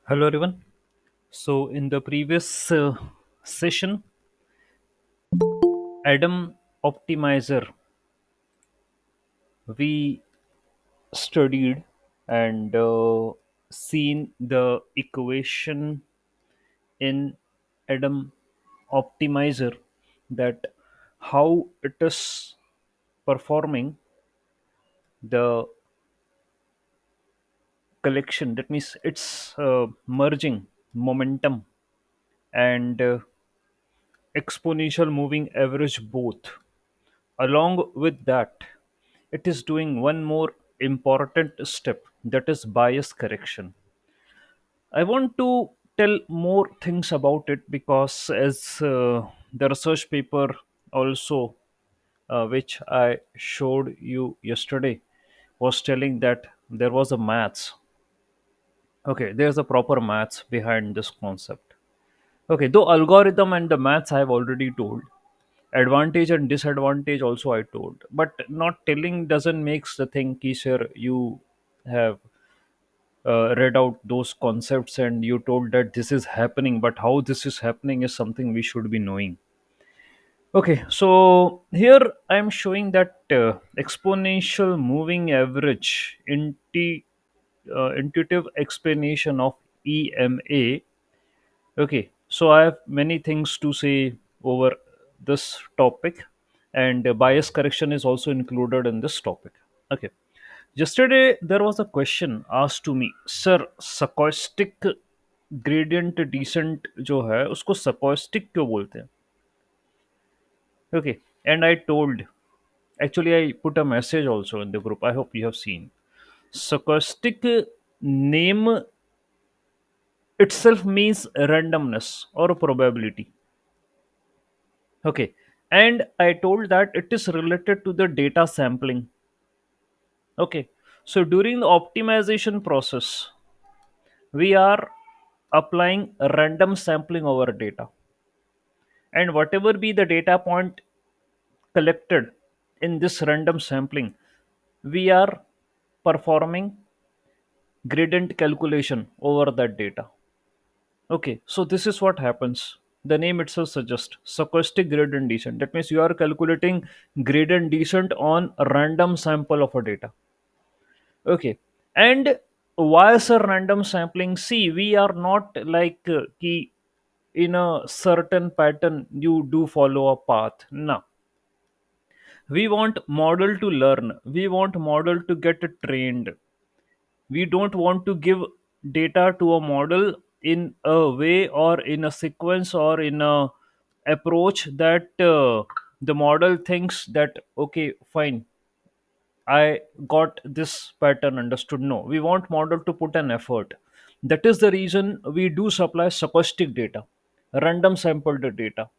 Hello, everyone. So, in the previous session, Adam Optimizer, we studied and seen the equation in Adam Optimizer, that how it is performing the collection. That means it's merging momentum and exponential moving average both. Along with that, it is doing one more important step, that is bias correction. I want to tell more things about it because, as the research paper also, which I showed you yesterday, was telling that there was a maths. Okay, there's a proper maths behind this concept. Okay, though algorithm and the maths I have already told, advantage and disadvantage also I told, but not telling doesn't makes the thing ki sir you have read out those concepts and you told that this is happening, but how this is happening is something we should be knowing. Okay, so here I am showing that exponential moving average intuitive explanation of EMA. Okay, so I have many things to say over this topic, and bias correction is also included in this topic. Okay, yesterday there was a question asked to me, sir, stochastic gradient descent जो है उसको stochastic क्यों बोलते हैं? Okay, and I told, actually I put a message also in the group. I hope you have seen. Stochastic name itself means randomness or probability. Okay. And I told that it is related to the data sampling. Okay. So during the optimization process, we are applying random sampling over data. And whatever be the data point collected in this random sampling, we are performing gradient calculation over that data. Okay, so this is what happens. The name itself suggests stochastic gradient descent. That means you are calculating gradient descent on a random sample of a data. Okay, and why is a random sampling? See, we are not like key in a certain pattern. You do follow a path. No, we want model to learn. We want model to get trained. We don't want to give data to a model in a way or in a sequence or in a approach that the model thinks that okay fine, I got this pattern understood. No, we want model to put an effort. That is the reason we do supply stochastic data, random sampled data.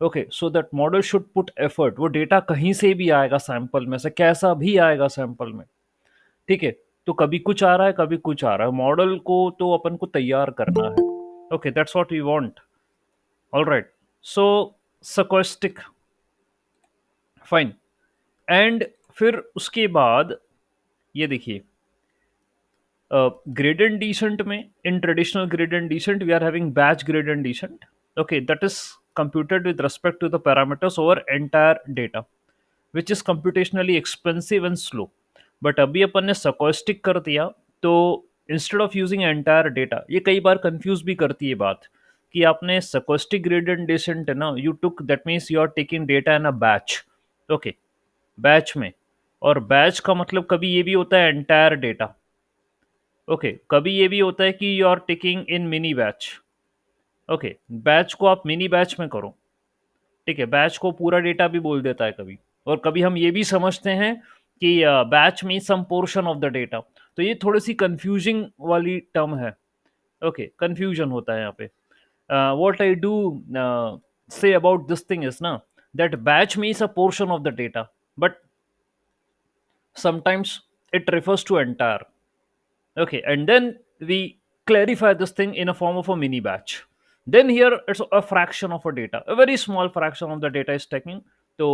Okay, so that model should put effort. वो data कहीं से भी आएगा, sample में से कैसा भी आएगा सैंपल में. ठीक है, तो कभी कुछ आ रहा है कभी कुछ आ रहा है, मॉडल को तो अपन को तैयार करना है. Okay, that's what we want. All right. So stochastic, fine. And फिर उसके बाद ये देखिए, gradient descent में, in traditional gradient descent we are having batch gradient descent. Okay, that is computed with respect to the parameters over entire data, which is computationally expensive and slow. But अभी अपन ने सकोस्टिक कर दिया, तो instead of using entire data, ये कई बार confuse भी करती है बात कि आपने सकोस्टिक ग्रेडियंट डिसेंट है ना, you took, that means you are taking data in a batch. Okay, batch में. और बैच का मतलब कभी ये भी होता है एंटायर डेटा. ओके, कभी ये भी होता है कि you are taking in mini batch. Okay, batch को आप मिनी बैच में करो. ठीक है, बैच को पूरा डेटा भी बोल देता है कभी. और कभी हम ये भी समझते हैं कि बैच में some portion of the data. तो ये थोड़ी सी कंफ्यूजिंग वाली टर्म है. ओके, कंफ्यूजन होता है यहाँ पे. What I do say about this thing is ना, that batch means a portion of the data, but sometimes it refers to entire. Okay, and then we clarify this thing in a form of a mini batch. Then here it's a fraction of a data, a very small fraction of the data is taking. तो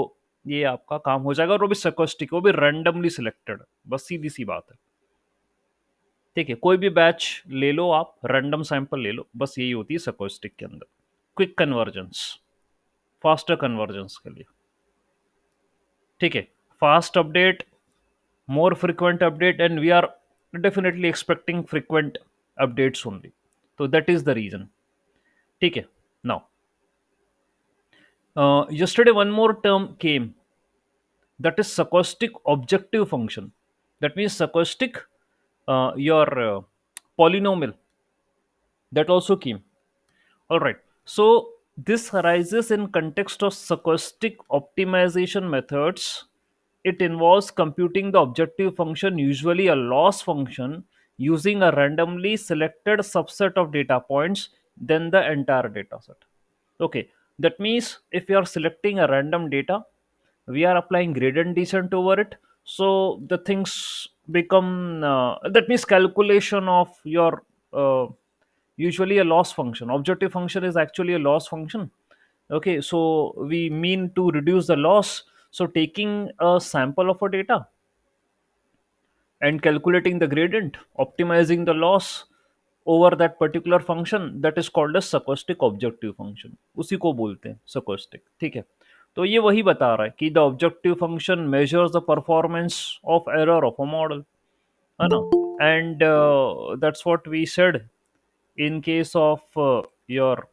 ये आपका काम हो जाएगा, और वो भी stochastic, वो भी randomly selected. बस सीधी सी बात है. ठीक है, कोई भी बैच ले लो, आप रैंडम सैंपल ले लो, बस यही होती है स्टोकेस्टिक के अंदर। क्विक कन्वर्जेंस, फास्टर कन्वर्जेंस के लिए। ठीक है, fast update, more frequent update, and we are definitely expecting frequent updates only. So that is the reason. ठीक है, now yesterday one more term came, that is stochastic objective function. That means stochastic, your polynomial, that also came. All right. So this arises in context of stochastic optimization methods. It involves computing the objective function, usually a loss function, using a randomly selected subset of data points than the entire data set. Okay, that means if you are selecting a random data, we are applying gradient descent over it. So the things become, that means calculation of your, usually a loss function. Objective function is actually a loss function. Okay, so we mean to reduce the loss. So taking a sample of a data and calculating the gradient, optimizing the loss over that particular function, that is called as stochastic objective function. उसी को बोलते हैं stochastic. ठीक है, तो ये वही बता रहा है कि the objective function measures the performance of error of a model, है ना? And that's what we said in case of your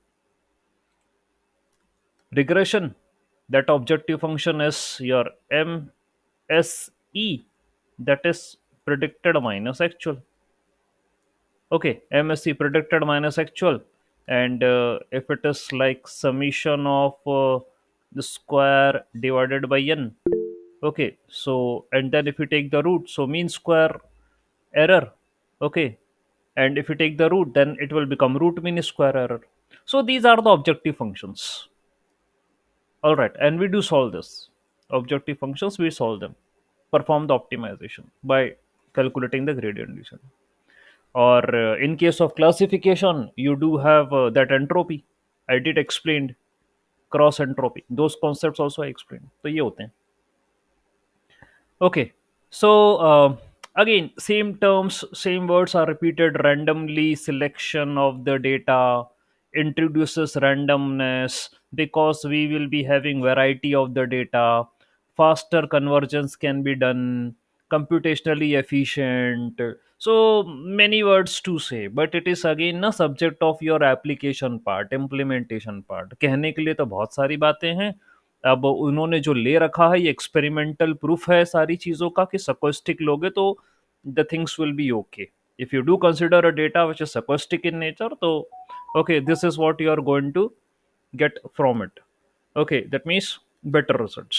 regression. That objective function is your MSE, that is predicted minus actual. Okay, MSE, predicted minus actual. And if it is like summation of the square divided by n. Okay, so and then if you take the root, so mean square error. Okay, and if you take the root, then it will become root mean square error. So these are the objective functions. All right, and we do solve this. Objective functions, we solve them, perform the optimization by calculating the gradient descent. Or in case of classification, you do have that entropy. I did explained cross entropy. Those concepts also I explained. तो ये होते हैं. Okay, so again, same terms, same words are repeated. Randomly selection of the data introduces randomness because we will be having variety of the data. Faster convergence can be done, computationally efficient. So many words to say, but it is again a subject of your application part, implementation part. कहने के लिए तो बहुत सारी बातें हैं. अब उन्होंने जो ले रखा है ये एक्सपेरिमेंटल प्रूफ है सारी चीज़ों का कि सकोस्टिक लोगे तो the things will be okay. If you do consider a data which is stochastic in nature, तो okay, this is what you are going to get from it. Okay, that means better results.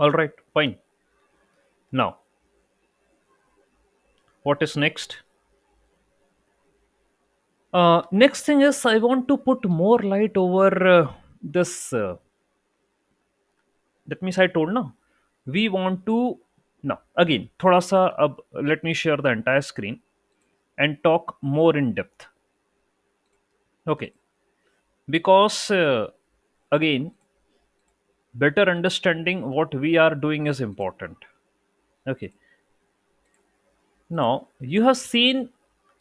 All right, fine. Now what is next? Next thing is I want to put more light over this that means I told now we want to. Now again thoda sa ab, let me share the entire screen and talk more in depth. Okay, because again better understanding what we are doing is important. Okay, now you have seen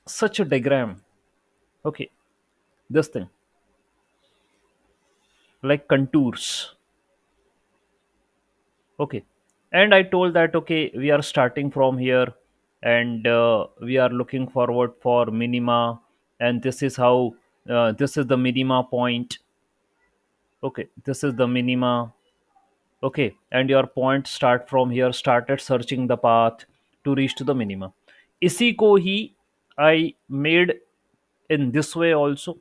such a diagram. Okay, this thing like contours. Okay, and I told that okay, we are starting from here and we are looking forward for minima, and this is how this is the minima point. Okay, this is the minima. Okay, and your point start from here, started searching the path to reach to the minima. इसी को ही I made in this way also.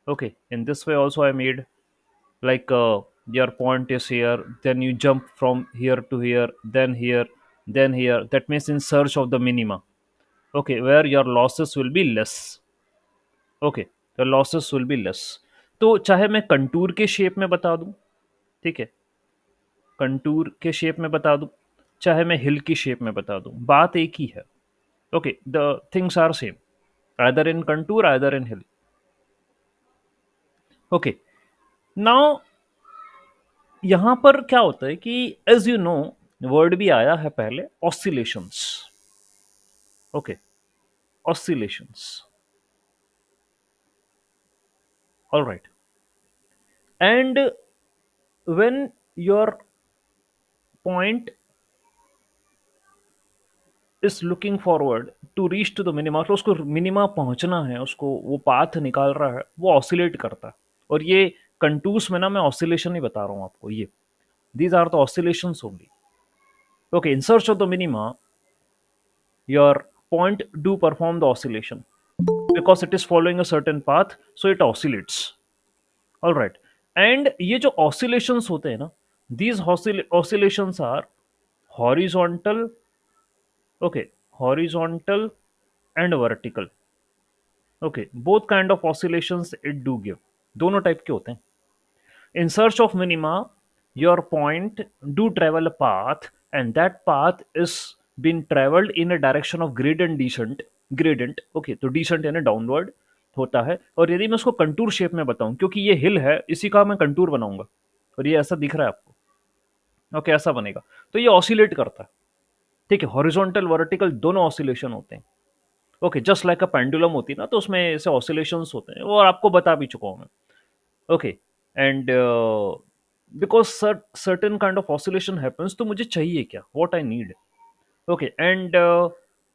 Okay, in this way also I made like your point is here, then you jump from here to here, then here, then here. That means in search of the minima. Okay, where your losses will be less. Okay, the losses will be less. तो चाहे मैं contour के shape में बता दूं, ठीक है, contour के शेप में बता दूं, चाहे मैं हिल की शेप में बता दूं, बात एक ही है. Okay, the things are same, either in contour either in hill. Okay, now यहां पर क्या होता है कि एज यू नो वर्ड भी आया है पहले, oscillations. Okay, oscillations. All right. And when your point is looking forward to reach to the minima, तो उसको मिनिमा पहुंचना है, उसको वो पाथ निकाल रहा है, वो ऑसिलेट करता है। और ये कंटूस में ना मैं ऑसिलेशन ही बता रहा हूँ आपको, ये these are the oscillations only. Okay, in search of the minima, your point do perform the oscillation because it is following a certain path, so it oscillates. All right. And ये जो oscillations होते हैं ना, these oscillations are horizontal, okay, horizontal and vertical. Okay, both kind of oscillations it do give. दोनों type के होते हैं. In search of minima, your point do travel a path, and that path is been traveled in a direction of gradient descent. Gradient, okay, तो descent यानी downward होता है। और यदि मैं उसको कंटूर शेप में बताऊं, क्योंकि ये हिल है, इसी का मैं कंटूर बनाऊंगा, और ये ऐसा दिख रहा है आपको, ओके, ऐसा बनेगा, तो ये ऑसिलेट करता है। ठीक है, हॉरिजॉन्टल वर्टिकल दोनों ऑसिलेशन होते हैं। Okay, just like a pendulum होती है ना, तो उसमें ऐसे ऑसिलेशंस होते हैं, वो आपको बता भी चुका हूं मैं। Okay, and because certain kind of oscillation happens, तो मुझे चाहिए क्या, what I need. Okay, and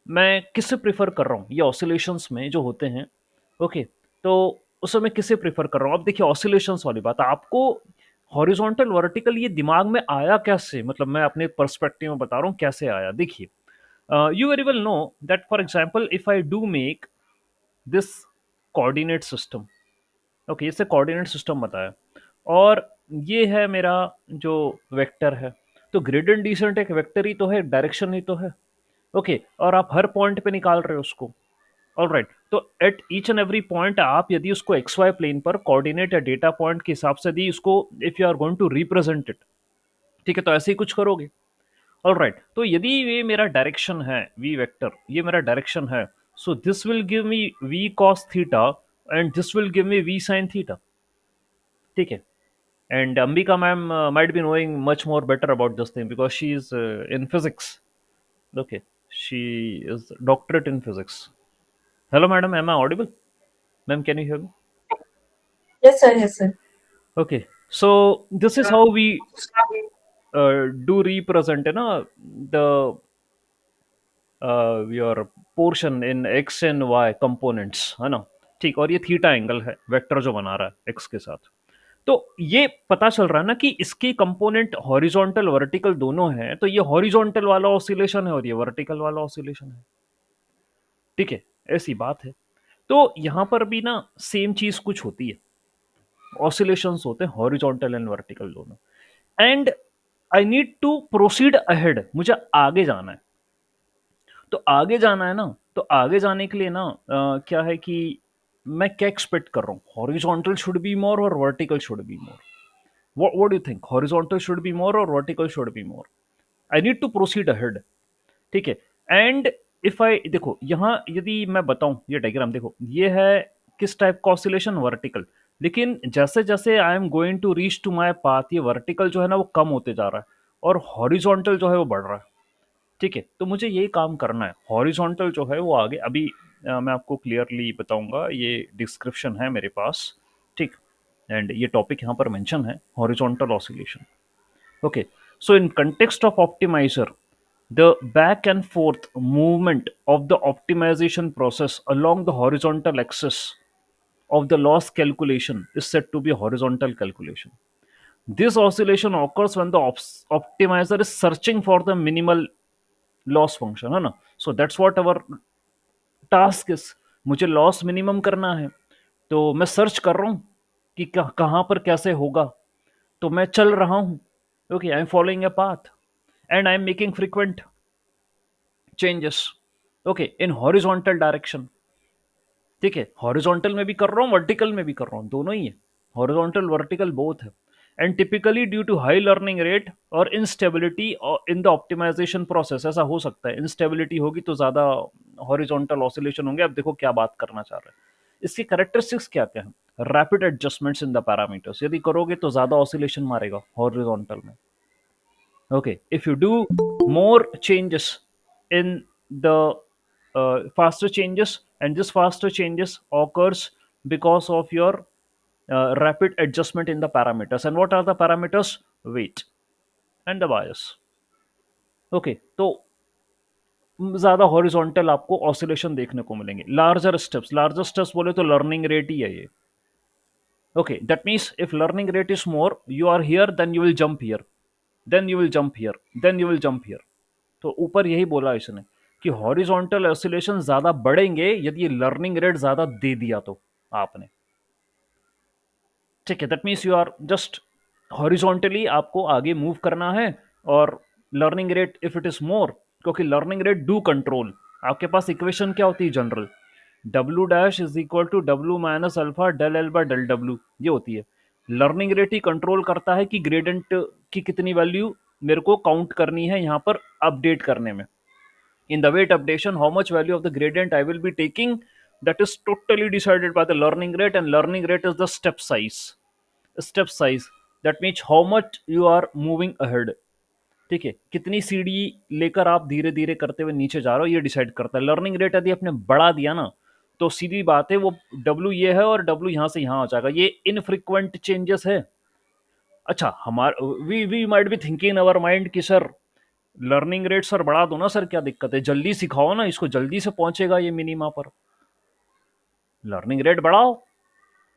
मैं किसे प्रेफर कर रहा हूँ ये ऑसिलेशंस में जो होते हैं। ओके, तो उस समय किसे प्रेफर कर रहा हूँ। अब देखिए, ऑसिलेशंस वाली बात आपको हॉरिजॉन्टल वर्टिकल ये दिमाग में आया कैसे, मतलब मैं अपने पर्सपेक्टिव में बता रहा हूँ कैसे आया। देखिए, you very well know that for example if I do make this coordinate system. Okay, इससे कोऑर्डिनेट सिस्टम बताया, और ये है मेरा जो वेक्टर है, तो ग्रेडियंट डिसेंट एक वेक्टर ही तो है, डायरेक्शन ही तो है। ओके, और आप हर पॉइंट पे निकाल रहे हो उसको। ऑलराइट, तो at each and every point आप यदि उसको एक्स वाई प्लेन पर कोऑर्डिनेट या डेटा पॉइंट के हिसाब से दी उसको, if you are going to represent it, ठीक है, तो ऐसे ही कुछ करोगे। ऑलराइट, तो यदि ये मेरा डायरेक्शन है, वी वेक्टर ये मेरा डायरेक्शन है, so this will give me V cos theta and this will give me V sine theta. ठीक है, and Ambika ma'am might be knowing much more better about this thing because she is in physics. Okay, she is doctorate in physics. Hello madam, am I audible? Ma'am, can you hear me? Yes, sir. Yes, sir. Okay, so this is how we do represent, you know, the your portion in x and y components, है ना। ठीक, और ये theta angle है vector जो बना रहा है x के साथ। तो ये पता चल रहा है ना कि इसकी कंपोनेंट हॉरिजॉन्टल वर्टिकल दोनों हैं, तो ये हॉरिजॉन्टल वाला ऑसिलेशन है और ये वर्टिकल वाला ऑसिलेशन है। ठीक है, ऐसी बात है। तो यहां पर भी ना सेम चीज कुछ होती है, ऑसिलेशंस होते हैं हॉरिजॉन्टल एंड वर्टिकल दोनों। And I need to proceed ahead, मुझे आगे जाना है। तो आगे जाना है ना, तो आगे जाने के लिए ना क्या है कि मैं क्या एक्सपेक्ट कर रहा हूँ, हॉरिजॉन्टल शुड बी मोर और vertical should be more. what do you think, horizontal should be more or vertical should be more? I need to proceed ahead। ठीक है, एंड इफ आई देखो यहाँ यदि मैं बताऊं, ये डायग्राम देखो, ये है किस टाइप का ऑसिलेशन, वर्टिकल। लेकिन जैसे जैसे I am going to reach to my path, ये वर्टिकल जो है ना वो कम होते जा रहा है और हॉरिजॉन्टल जो है वो बढ़ रहा है। ठीक है, तो मुझे यही काम करना है, हॉरिजॉन्टल जो है वो आगे अभी मैं आपको क्लियरली बताऊंगा, ये डिस्क्रिप्शन है मेरे पास। ठीक, एंड ये टॉपिक यहाँ पर मेंशन है, horizontal oscillation. Okay, so in context of optimizer, the back and forth movement of the optimization process along the horizontal axis of the loss calculation is said to be horizontal calculation. This oscillation occurs when the optimizer is searching for the minimal loss function, है ना। So that's what our task is, मुझे loss minimum करना है, तो मैं search कर रहा हूँ कि कहाँ पर कैसे होगा, तो मैं चल रहा हूँ। Okay, I am following a path and I am making frequent changes, okay, in horizontal direction। ठीक है, हॉरिजॉन्टल में भी कर रहा हूँ, वर्टिकल में भी कर रहा हूँ, दोनों ही है, हॉरिजॉन्टल वर्टिकल बोथ है। And typically due to high learning rate और instability in the optimization process, ऐसा हो सकता है इंस्टेबिलिटी होगी तो ज्यादा हॉरिजॉन्टल ऑसिलेशन होंगे। अब देखो क्या बात करना चाह रहे हैं, इसकी करेक्टरिस्टिक्स क्या क्या है। Rapid adjustments in the parameters, यदि करोगे तो ज्यादा ऑसिलेशन मारेगा हॉरिजॉन्टल में। Okay, if you do more changes in the faster changes, and this faster changes occurs because of your rapid adjustment in the parameters. And what are the parameters? Weight and the bias. Okay, तो ज्यादा horizontal आपको oscillation देखने को मिलेंगे. Larger steps बोले तो learning rate ही है ये. Okay, that means if learning rate is more, you are here, then you will jump here, then you will jump here, then you will jump here. तो ऊपर यही बोला इसने कि हॉरिजॉन्टल ऑसिलेशन ज्यादा बढ़ेंगे यदि लर्निंग रेट ज्यादा दे दिया तो आपने. ठीक है, that means you are just horizontally आपको आगे मूव करना है. और learning rate if it is more, क्योंकि लर्निंग रेट डू कंट्रोल, आपके पास इक्वेशन क्या होती है general, W dash is equal to W minus alpha del L by del W, ये होती है. लर्निंग रेट ही कंट्रोल करता है कि ग्रेडेंट की कितनी वैल्यू मेरे को काउंट करनी है यहाँ पर अपडेट करने में. In the weight updation, how much value of the gradient I will be taking, that is totally decided by the learning rate, and learning rate is the step size. Step size, that means how much you are moving ahead. ठीक है, कितनी सीढ़ी लेकर आप धीरे धीरे करते हुए नीचे जा रहे हो, ये डिसाइड करता है. लर्निंग रेट यदि आपने बढ़ा दिया ना, तो सीधी बात है वो डब्ल्यू ये है और डब्ल्यू यहाँ से यहाँ आ जाएगा. ये इनफ्रिक्वेंट चेंजेस है. अच्छा, हमारा we we might be thinking in our mind कि सर लर्निंग रेट सर बढ़ा दो ना सर, क्या दिक्कत है, जल्दी सिखाओ ना इसको, जल्दी से पहुंचेगा ये मिनिमा पर. लर्निंग रेट बढ़ाओ.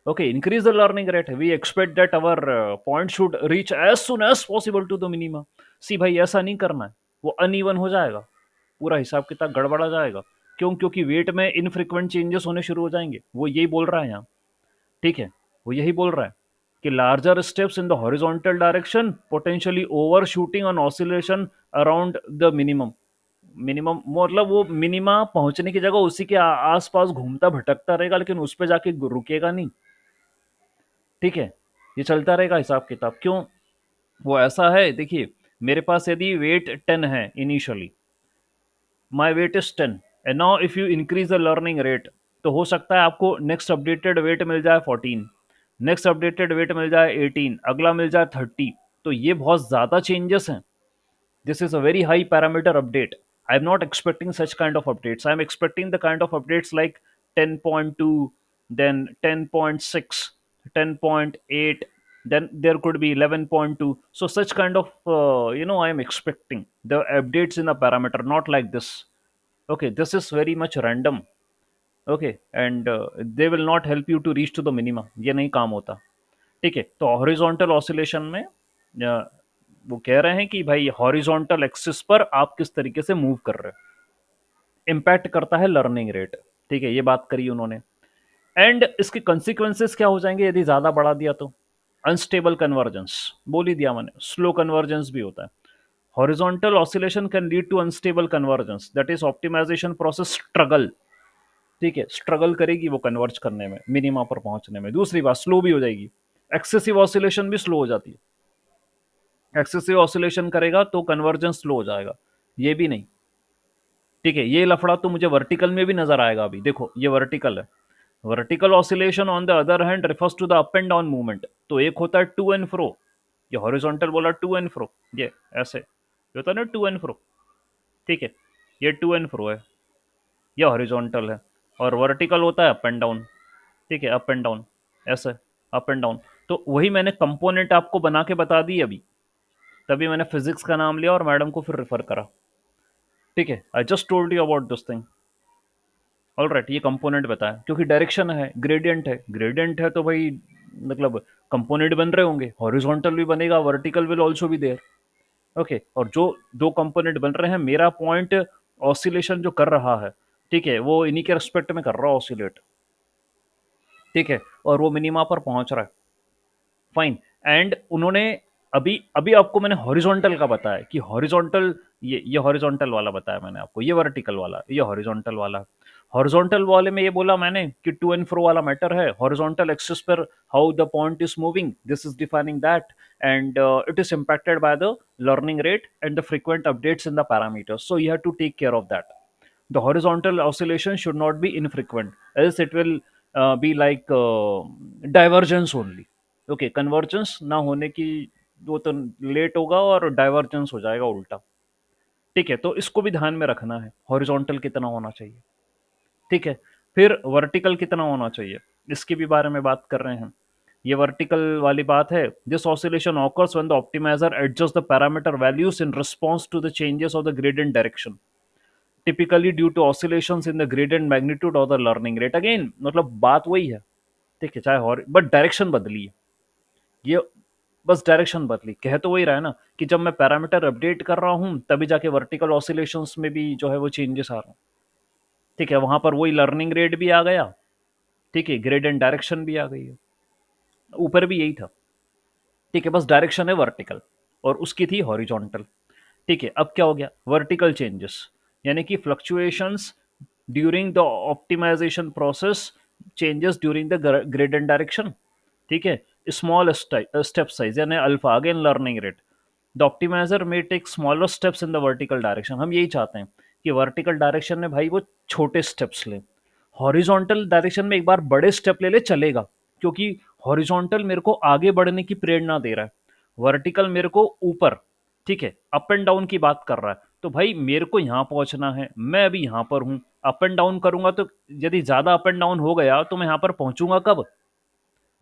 Okay, increase the learning rate, we expect that our point should reach as soon as possible to the minima. See भाई, ऐसा नहीं करना है, वो अनइवन हो जाएगा, पूरा हिसाब किताब गड़बड़ा जाएगा. क्यों? क्योंकि वेट में इनफ्रिक्वेंट चेंजेस होने शुरू हो जाएंगे. वो यही बोल रहा है यहाँ. ठीक है, वो यही बोल रहा है कि larger steps in the horizontal direction potentially over shooting on oscillation around the minimum. Minimum मतलब वो मिनिमा पहुंचने की जगह उसी के आसपास घूमता भटकता रहेगा, लेकिन उस पर जाके रुकेगा नहीं. ठीक है, ये चलता रहेगा हिसाब किताब. क्यों? वो ऐसा है, देखिए मेरे पास यदि वेट 10 है initially, my weight is 10, and now if you increase the learning rate, तो हो सकता है आपको नेक्स्ट अपडेटेड वेट मिल जाए 14, नेक्स्ट अपडेटेड वेट मिल जाए 18, अगला मिल जाए 30. तो ये बहुत ज़्यादा चेंजेस हैं. This is a very high parameter update. I'm not expecting such kind of updates. I'm expecting the kind of updates like 10.2, then 10.6, 10.8, then there could be 11.2. So such kind of, I'm expecting the updates in the parameter, not like this. Okay, this is very much random. Okay, and they will not help you to reach to the minima. ये नहीं काम होता. ठीक है, तो horizontal oscillation में वो कह रहे हैं कि भाई हॉरिजॉन्टल एक्सिस पर आप किस तरीके से मूव कर रहे हो, इम्पैक्ट करता है लर्निंग रेट. ठीक है, ये बात करी उन्होंने. एंड इसके कंसिक्वेंसेस क्या हो जाएंगे यदि ज्यादा बढ़ा दिया तो? अनस्टेबल कन्वर्जेंस, बोल ही दिया मैंने, स्लो कन्वर्जेंस भी होता है. Horizontal oscillation can lead to unstable convergence, that is optimization process struggle. ठीक है, स्ट्रगल करेगी वो कन्वर्ज करने में, मिनिमा पर पहुंचने में. दूसरी बात, स्लो भी हो जाएगी. एक्सेसिव ऑसिलेशन भी स्लो हो जाती है. एक्सेसिव ऑसिलेशन करेगा तो कन्वर्जेंस स्लो हो जाएगा. ये भी नहीं. ठीक है, ये लफड़ा तो मुझे वर्टिकल में भी नजर आएगा. अभी देखो ये वर्टिकल है. Vertical oscillation on the other hand refers to the up and down movement. तो एक होता है टू एंड फ्रो, ये हॉरिजॉन्टल बोला टू एंड फ्रो, ये ऐसे ये होता है ना टू एंड फ्रो. ठीक है, ये टू एंड फ्रो है, ये हॉरिजॉन्टल है. और वर्टिकल होता है अप एंड डाउन. ठीक है, अप एंड डाउन, ऐसे अप एंड डाउन. तो वही मैंने कंपोनेंट आपको बना के बता दी अभी, तभी मैंने फिजिक्स का नाम लिया और मैडम को फिर रेफर करा. ठीक है, I just told you about this thing. All right, ये कंपोनेंट बताया क्योंकि डायरेक्शन है, ग्रेडियंट है. ग्रेडियंट है तो भाई मतलब कंपोनेंट बन रहे होंगे, हॉरिजॉन्टल भी बनेगा, वर्टिकल विल ऑल्सो भी देयर. ओके, और जो दो कंपोनेंट बन रहे हैं, मेरा पॉइंट ऑसिलेशन जो कर रहा है, ठीक है, वो इन्हीं के रेस्पेक्ट में कर रहा है ऑसिलेट. ठीक है, और वो मिनिमा पर पहुंच रहा है. फाइन. एंड उन्होंने अभी अभी आपको मैंने हॉरिजॉन्टल का बताया कि हॉरिजॉन्टल, ये हॉरिजॉन्टल वाला बताया मैंने आपको, ये वर्टिकल वाला, ये हॉरिजॉन्टल वाला. हॉरिजॉन्टल वाले में ये बोला मैंने कि टू एंड फ्रो वाला मैटर है. हॉरिजॉन्टल एक्सिस पर how the point is moving, this is defining that. And it is impacted by the learning rate and the frequent updates in the parameters. So you have to take care of that. The horizontal oscillation should not be infrequent, else it will be like divergence only. Okay, convergence ना होने की, वो तो late होगा और divergence हो जाएगा उल्टा. ठीक है, तो इसको भी ध्यान में रखना है, हॉरिजॉन्टल कितना होना चाहिए। ठीक है, फिर वर्टिकल कितना होना चाहिए, इसके भी बारे में बात कर रहे हैं। ये वर्टिकल वाली बात है, this oscillation occurs when the optimizer adjust the parameter values in response to the changes of the gradient direction, typically due to oscillations in the gradient magnitude और द लर्निंग रेट। अगेन मतलब बात वही है, ठीक है, चाहे और but direction बदली है, ये बस डायरेक्शन बदली, कह तो वही रहा है ना कि जब मैं पैरामीटर अपडेट कर रहा हूँ तभी जाके वर्टिकल ऑसिलेशंस में भी जो है वो चेंजेस आ रहा है। ठीक है, वहां पर वही लर्निंग रेट भी आ गया, ठीक है, ग्रेडियंट डायरेक्शन भी आ गई है, ऊपर भी यही था। ठीक है, बस डायरेक्शन है वर्टिकल और उसकी थी हॉरिजॉन्टल। ठीक है, अब क्या हो गया, वर्टिकल चेंजेस यानी कि fluctuations during the optimization process, changes during the gradient direction. ठीक है, स्मॉल स्टेप साइज यानी alpha, again learning rate, the optimizer may take smaller steps in the vertical direction. हम यही चाहते हैं कि वर्टिकल डायरेक्शन में भाई वो छोटे स्टेप्स ले, हॉरिजॉन्टल डायरेक्शन में एक बार बड़े स्टेप ले ले चलेगा, क्योंकि हॉरिजॉन्टल मेरे को आगे बढ़ने की प्रेरणा दे रहा है, वर्टिकल मेरे को ऊपर, ठीक है, अप एंड डाउन की बात कर रहा है। तो भाई मेरे को यहाँ पहुंचना है, मैं अभी यहाँ पर हूँ, अप एंड डाउन करूंगा तो यदि ज्यादा अप एंड डाउन हो गया तो मैं यहाँ पर पहुंचूंगा कब।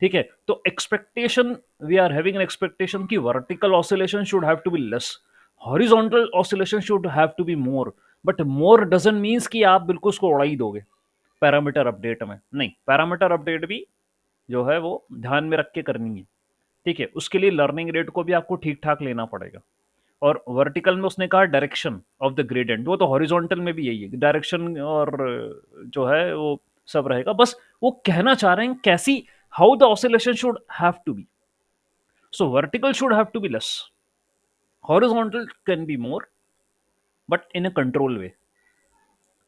ठीक है, तो expectation, we are having an expectation कि vertical oscillation should have to be less, horizontal oscillation should have to be more, but more doesn't means कि आप बिल्कुल उसको उड़ा ही दोगे पैरामीटर अपडेट में, नहीं, पैरामीटर अपडेट भी जो है वो ध्यान में रख के करनी है। ठीक है, उसके लिए लर्निंग रेट को भी आपको ठीक ठाक लेना पड़ेगा। और वर्टिकल में उसने कहा डायरेक्शन ऑफ द ग्रेडियंट, वो तो हॉरिजॉन्टल में भी यही है, डायरेक्शन और जो है वो सब रहेगा, बस वो कहना चाह रहे हैं कैसी, how the oscillation should have to be. So vertical should have to be less, horizontal can be more, but in a control way.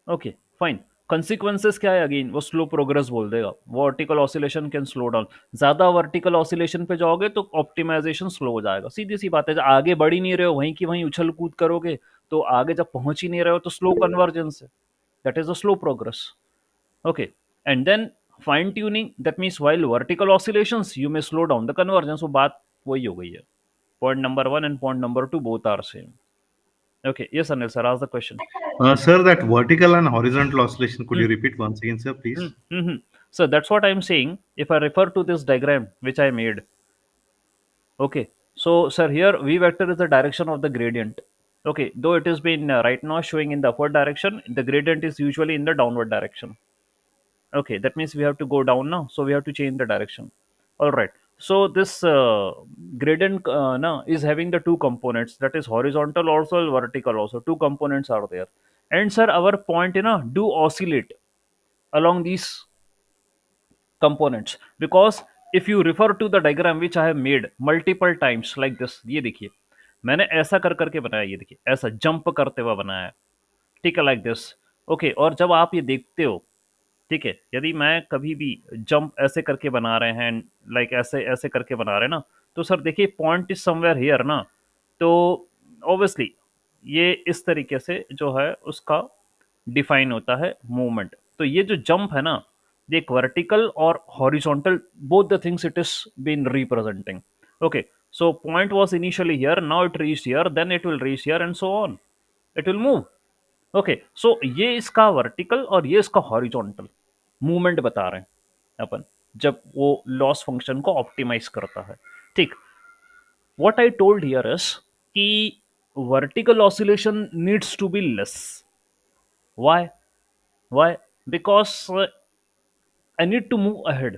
Okay, fine. Consequences क्या है, अगेन वो स्लो प्रोग्रेस बोल देगा, vertical oscillation can slow down, ज्यादा vertical oscillation पे जाओगे तो ऑप्टिमाइजेशन स्लो हो जाएगा, सीधी सी बात है, जब आगे बढ़ ही नहीं रहे हो वहीं की वहीं उछल कूद करोगे तो आगे जब पहुंच ही नहीं रहे हो तो स्लो कन्वर्जेंस है, that is a slow progress. Okay, and then fine tuning, that means while vertical oscillations you may slow down the convergence, वो बात वही हो गई है। Point number one and point number two both are same. Okay, yes Anil sir, ask the question. Sir, that vertical and horizontal oscillation, could Hmm. you repeat once again, sir, Hmm. please? Hmm. So that's what I'm saying. If I refer to this diagram which I made, okay. So sir, here v vector is the direction of the gradient. Okay, though it is been right now showing in the upward direction, the gradient is usually in the downward direction. Okay, that means we have to go down now, so we have to change the direction. All right. So this gradient now is having the two components, that is horizontal also, vertical also. Two components are there. And sir, our point, do oscillate along these components, because if you refer to the diagram which I have made multiple times like this, ये देखिए मैंने ऐसा कर करके बनाया, ये देखिए ऐसा जंप करते हुए बनाया है, ठीक है, लाइक दिस। ओके, और जब आप ये देखते हो, ठीक है, यदि मैं कभी भी जंप ऐसे करके बना रहे हैं, लाइक ऐसे ऐसे करके बना रहे हैं ना, तो सर देखिए पॉइंट इज समवेयर हियर ना, तो ऑब्वियसली ये इस तरीके से जो है उसका डिफाइन होता है मूवमेंट। तो ये जो जंप है ना, एक वर्टिकल और horizontal, both the things it is been representing. Okay, so point was initially here, now it reached here, then it will reach here and so on, it will move. Okay, so ये इसका vertical और ये इसका horizontal movement बता रहे हैं अपन, जब वो लॉस फंक्शन को ऑप्टिमाइज करता है। ठीक, what I told here is कि vertical oscillation needs to be less. Why? Because I need to move ahead.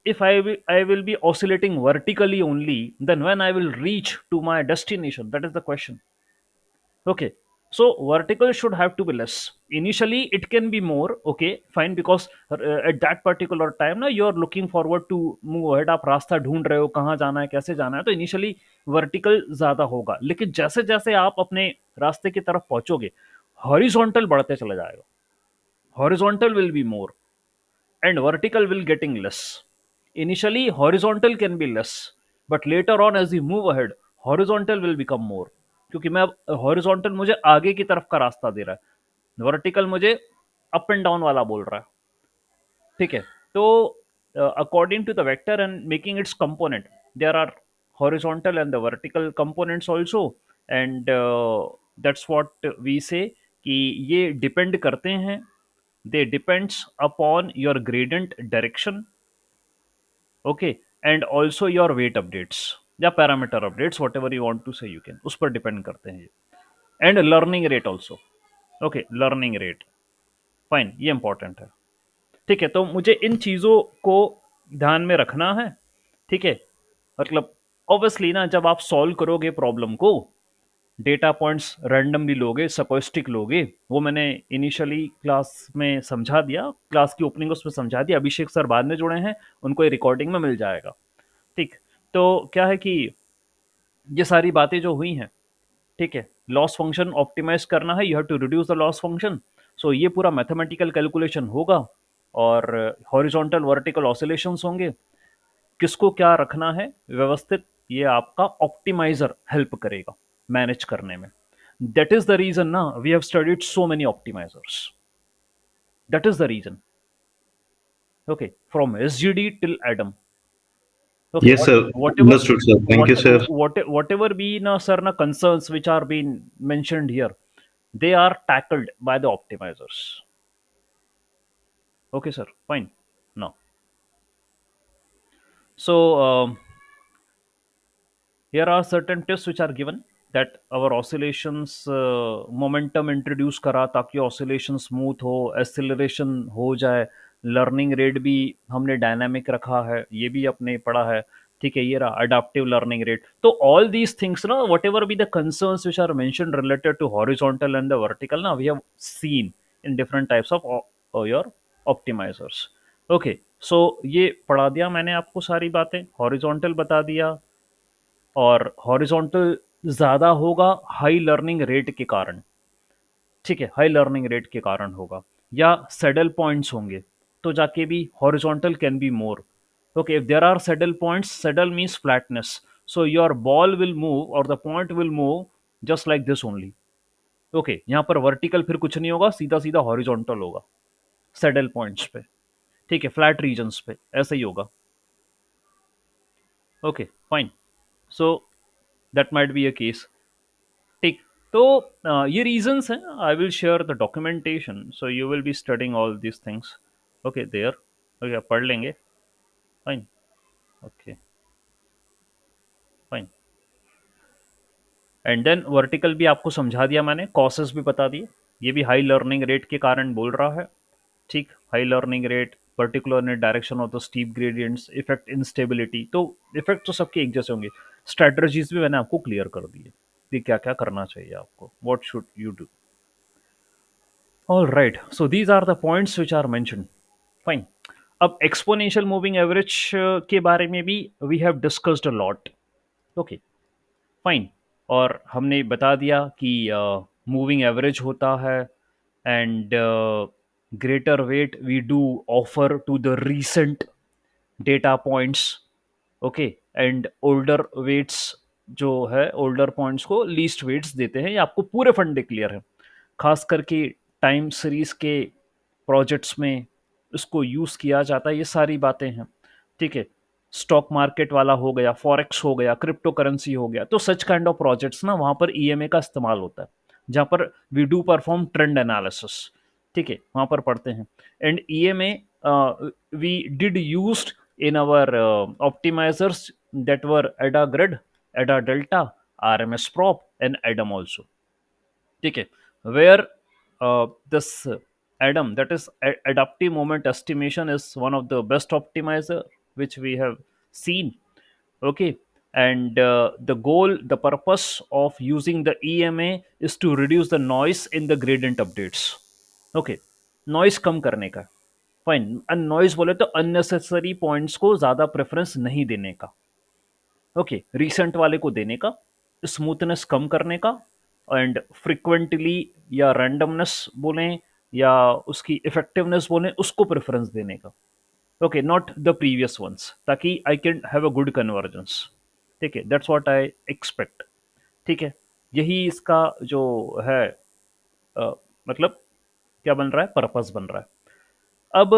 If I will be oscillating vertically only, then when I will reach to my destination, that is the question. Okay, so vertical should have to be less. Initially, it can be more. Okay, fine, because at that particular time, ना you are looking forward to move ahead. आप रास्ता ढूंढ रहे हो, कहाँ जाना है, कैसे जाना है, तो इनिशियली वर्टिकल ज्यादा होगा, लेकिन जैसे जैसे आप अपने रास्ते की तरफ पहुंचोगे, हॉरिजॉन्टल बढ़ते चला जाएगा, horizontal will be more and vertical will getting less. Initially, horizontal can be less, but later on as we move ahead, horizontal will become more. क्योंकि मैं अब हॉरिजॉन्टल मुझे आगे की तरफ का रास्ता दे रहा है, वर्टिकल मुझे अप एंड डाउन वाला बोल रहा है। ठीक है, तो according to the vector and making its component, there are horizontal and the vertical components also, and that's what we say कि ये डिपेंड करते हैं, they depends upon your gradient direction, okay, and also your weight updates या parameter updates, whatever you want to say, you can, उस पर depend करते हैं ये, and learning rate also, okay, learning rate, fine, ये important है। ठीक है, तो मुझे इन चीज़ों को ध्यान में रखना है। ठीक है, मतलब ऑब्वियसली ना, जब आप सॉल्व करोगे प्रॉब्लम को, डेटा पॉइंट्स रैंडमली लोगे, सकोस्टिक लोगे, वो मैंने इनिशियली क्लास में समझा दिया, क्लास की ओपनिंग उसमें समझा दिया, अभिषेक सर बाद में जुड़े हैं, उनको ये रिकॉर्डिंग में मिल जाएगा। ठीक, तो क्या है कि ये सारी बातें जो हुई हैं, ठीक है, लॉस फंक्शन ऑप्टिमाइज करना है, you have to reduce the loss function, so ये पूरा मैथमेटिकल कैलकुलेशन होगा, और हॉरिजॉन्टल वर्टिकल ऑसिलेशंस होंगे, किसको क्या रखना है व्यवस्थित, ये आपका ऑप्टिमाइजर हेल्प करेगा मैनेज करने में। दैट इज द रीजन ना, we have studied so many optimizers, that is the reason, okay, from SGD till Adam, okay, Yes, sir. whatever, Understood, sir. Thank you, sir. whatever be na sir na concerns which are being mentioned here, they are tackled by the optimizers. Okay, sir, fine. Now, so here are certain tips which are given, that our oscillations momentum introduce करा ताकि oscillation smooth हो, acceleration हो जाए, learning rate भी हमने dynamic रखा है, ये भी अपने पढ़ा है। ठीक है, ये रहा अडाप्टिव लर्निंग रेट। तो ऑल दीज थिंग्स ना, whatever be the concerns which are mentioned related to horizontal and the vertical ना, we have seen in different types of your optimizers. Okay, so ये पढ़ा दिया मैंने आपको सारी बातें, हॉरिजॉन्टल बता दिया, और हॉरिजॉन्टल ज़्यादा होगा हाई लर्निंग रेट के कारण। ठीक है, हाई लर्निंग रेट के कारण होगा, या सैडल पॉइंट्स होंगे, तो जाके भी horizontal can be more. Okay, if there are saddle points, saddle means flatness, so your ball will move और the point will move just like this only. Okay, यहाँ पर वर्टिकल फिर कुछ नहीं होगा, सीधा सीधा हॉरिजॉन्टल होगा सैडल पॉइंट्स पे। ठीक है, फ्लैट रीजन्स पे ऐसा ही होगा। Okay, fine, so that might be a case. ठीक, तो ये रीजंस हैं, I will share the documentation, so you will be studying all these things. Okay, there, okay, आप पढ़ लेंगे, fine, okay, fine, and then vertical भी आपको समझा दिया मैंने, कॉसेस भी बता दिए, ये भी हाई लर्निंग रेट के कारण बोल रहा है। ठीक, high learning rate, particular in direction of the steep gradients, effect instability, तो इफेक्ट तो सबके एक जैसे होंगे। स्ट्रेटजीज भी मैंने आपको क्लियर कर दी है कि क्या क्या करना चाहिए आपको, what should you do. All right, so these are the points which are mentioned, fine. अब एक्सपोनेंशियल मूविंग एवरेज के बारे में भी we have discussed a lot, okay, fine, और हमने बता दिया कि मूविंग एवरेज होता है, and greater weight we do offer to the recent data points, okay, and older weights जो है, ओल्डर पॉइंट्स को लीस्ट वेट्स देते हैं। ये आपको पूरे फंडे क्लियर है, खास करके टाइम सीरीज के प्रोजेक्ट्स में इसको यूज़ किया जाता है, ये सारी बातें हैं। ठीक है, स्टॉक मार्केट वाला हो गया, फॉरेक्स हो गया, क्रिप्टो करेंसी हो गया, तो सच काइंड ऑफ प्रोजेक्ट्स ना, वहाँ पर ईएमए का इस्तेमाल होता है, जहाँ पर we do perform trend analysis. ठीक है, वहाँ पर पढ़ते हैं, and EMA we did used in our optimizers that were ADA grid, ADA delta, RMS prop, and ADAM also. ठीक है, where this ADAM, that is adaptive moment estimation, is one of the best optimizer which we have seen. Okay, and the goal, the purpose of using the EMA is to reduce the noise in the gradient updates. Okay, noise कम करने का, fine, noise बोले तो unnecessary points को ज्यादा preference नहीं देने का, okay, recent वाले को देने का, स्मूथनेस कम करने का, एंड फ्रिक्वेंटली या रैंडमनेस बोलें या उसकी इफेक्टिवनेस बोलें, उसको प्रेफरेंस देने का, okay, not the previous ones, ताकि I can have a good convergence. ठीक है, दैट्स व्हाट आई एक्सपेक्ट। ठीक है, यही इसका जो है मतलब क्या बन रहा है, पर्पस बन रहा है। अब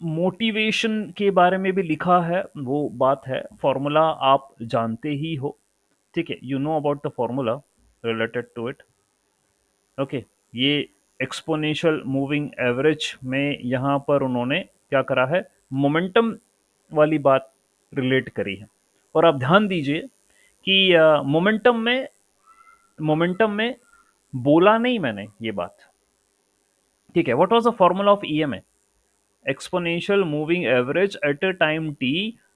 मोटिवेशन के बारे में भी लिखा है, वो बात है, फॉर्मूला आप जानते ही हो। ठीक है, you know about the formula related to it. Okay, ये एक्सपोनेंशियल मूविंग एवरेज में यहाँ पर उन्होंने क्या करा है, मोमेंटम वाली बात रिलेट करी है। और आप ध्यान दीजिए कि मोमेंटम में बोला नहीं मैंने ये बात, ठीक है। What was the formula of EMA? exponential moving average at a time t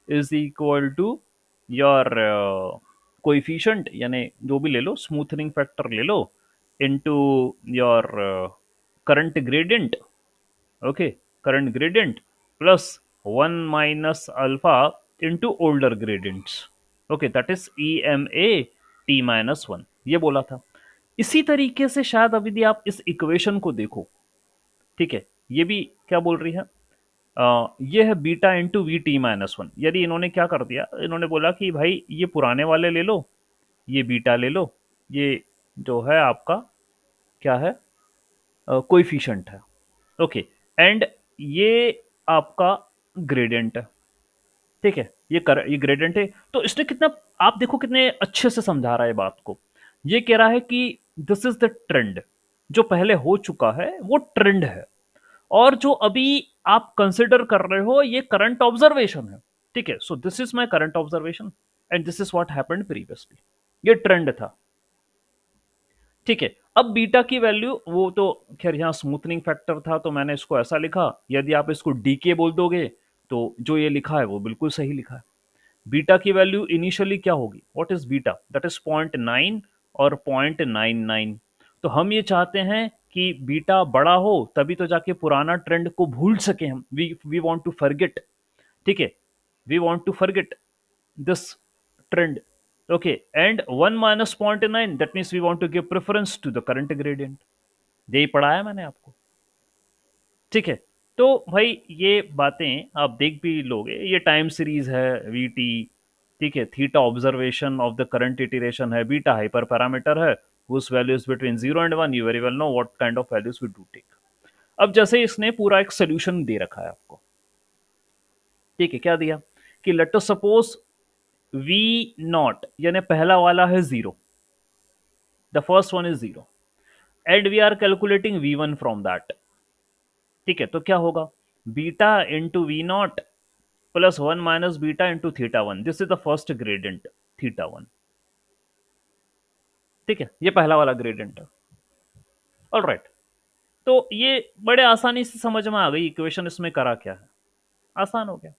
is equal to your coefficient, यानी जो भी ले लो, स्मूथनिंग फैक्टर ले लो, into your current gradient, okay, current gradient plus 1 minus alpha into older gradients, okay, that is EMA t minus 1, ये बोला था। इसी तरीके से शायद अभी यदि आप इस इक्वेशन को देखो, ठीक है, ये भी क्या बोल रही है, ये है beta into we T minus one. यदि इन्होंने क्या कर दिया, इन्होंने बोला कि भाई ये पुराने वाले ले लो, ये बीटा ले लो, ये जो है आपका क्या है, कोइफिशिएंट है, ओके, एंड ये आपका ग्रेडियंट है, ठीक है, ये ग्रेडियंट है। तो इसने कितना, आप देखो कितने अच्छे से समझा रहा है बात को। ये कह रहा है कि दिस इज द ट्रेंड, जो पहले हो चुका है वो ट्रेंड है, और जो अभी आप कंसिडर कर रहे हो ये करंट ऑब्जर्वेशन है, ठीक है। So this is my current observation and this is what happened previously, ये ट्रेंड था, ठीक है। अब बीटा की वैल्यू, वो तो खैर यहाँ स्मूथनिंग फैक्टर था तो मैंने इसको ऐसा लिखा, यदि आप इसको डीके बोल दोगे तो जो ये लिखा है वो बिल्कुल सही लिखा है। बीटा की वैल्यू इनिशियली क्या होगी, what is beta, that is 0.9 और 0.99। तो हम ये चाहते हैं कि बीटा बड़ा हो तभी तो जाके पुराना ट्रेंड को भूल सके हम, वी वांट टू फॉरगेट, ठीक है, we want to forget this trend, okay, and 1 minus 0.9, that means we want to give preference to the current gradient, यही पढ़ाया मैंने आपको, ठीक है। तो भाई ये बातें आप देख भी लोगे, ये टाइम सीरीज है वी टी, ठीक है, theta observation of the current iteration है, बीटा हाइपर पैरामीटर है, whose values between 0 and 1 you very well know what kind of values we do take। अब जैसे इसने पूरा एक सोल्यूशन दे रखा है आपको, ठीक है, क्या दिया कि let us suppose V naught, यानी पहला वाला है 0, the first one is 0 and we are calculating v1 from that, ठीक है। तो क्या होगा, beta into V naught plus 1 minus beta into theta one, this is the first gradient theta one, ठीक है, ये पहला वाला ग्रेडियंट है, ऑलराइट। तो ये बड़े आसानी से समझ में आ गई इक्वेशन, इसमें करा क्या है, आसान हो गया।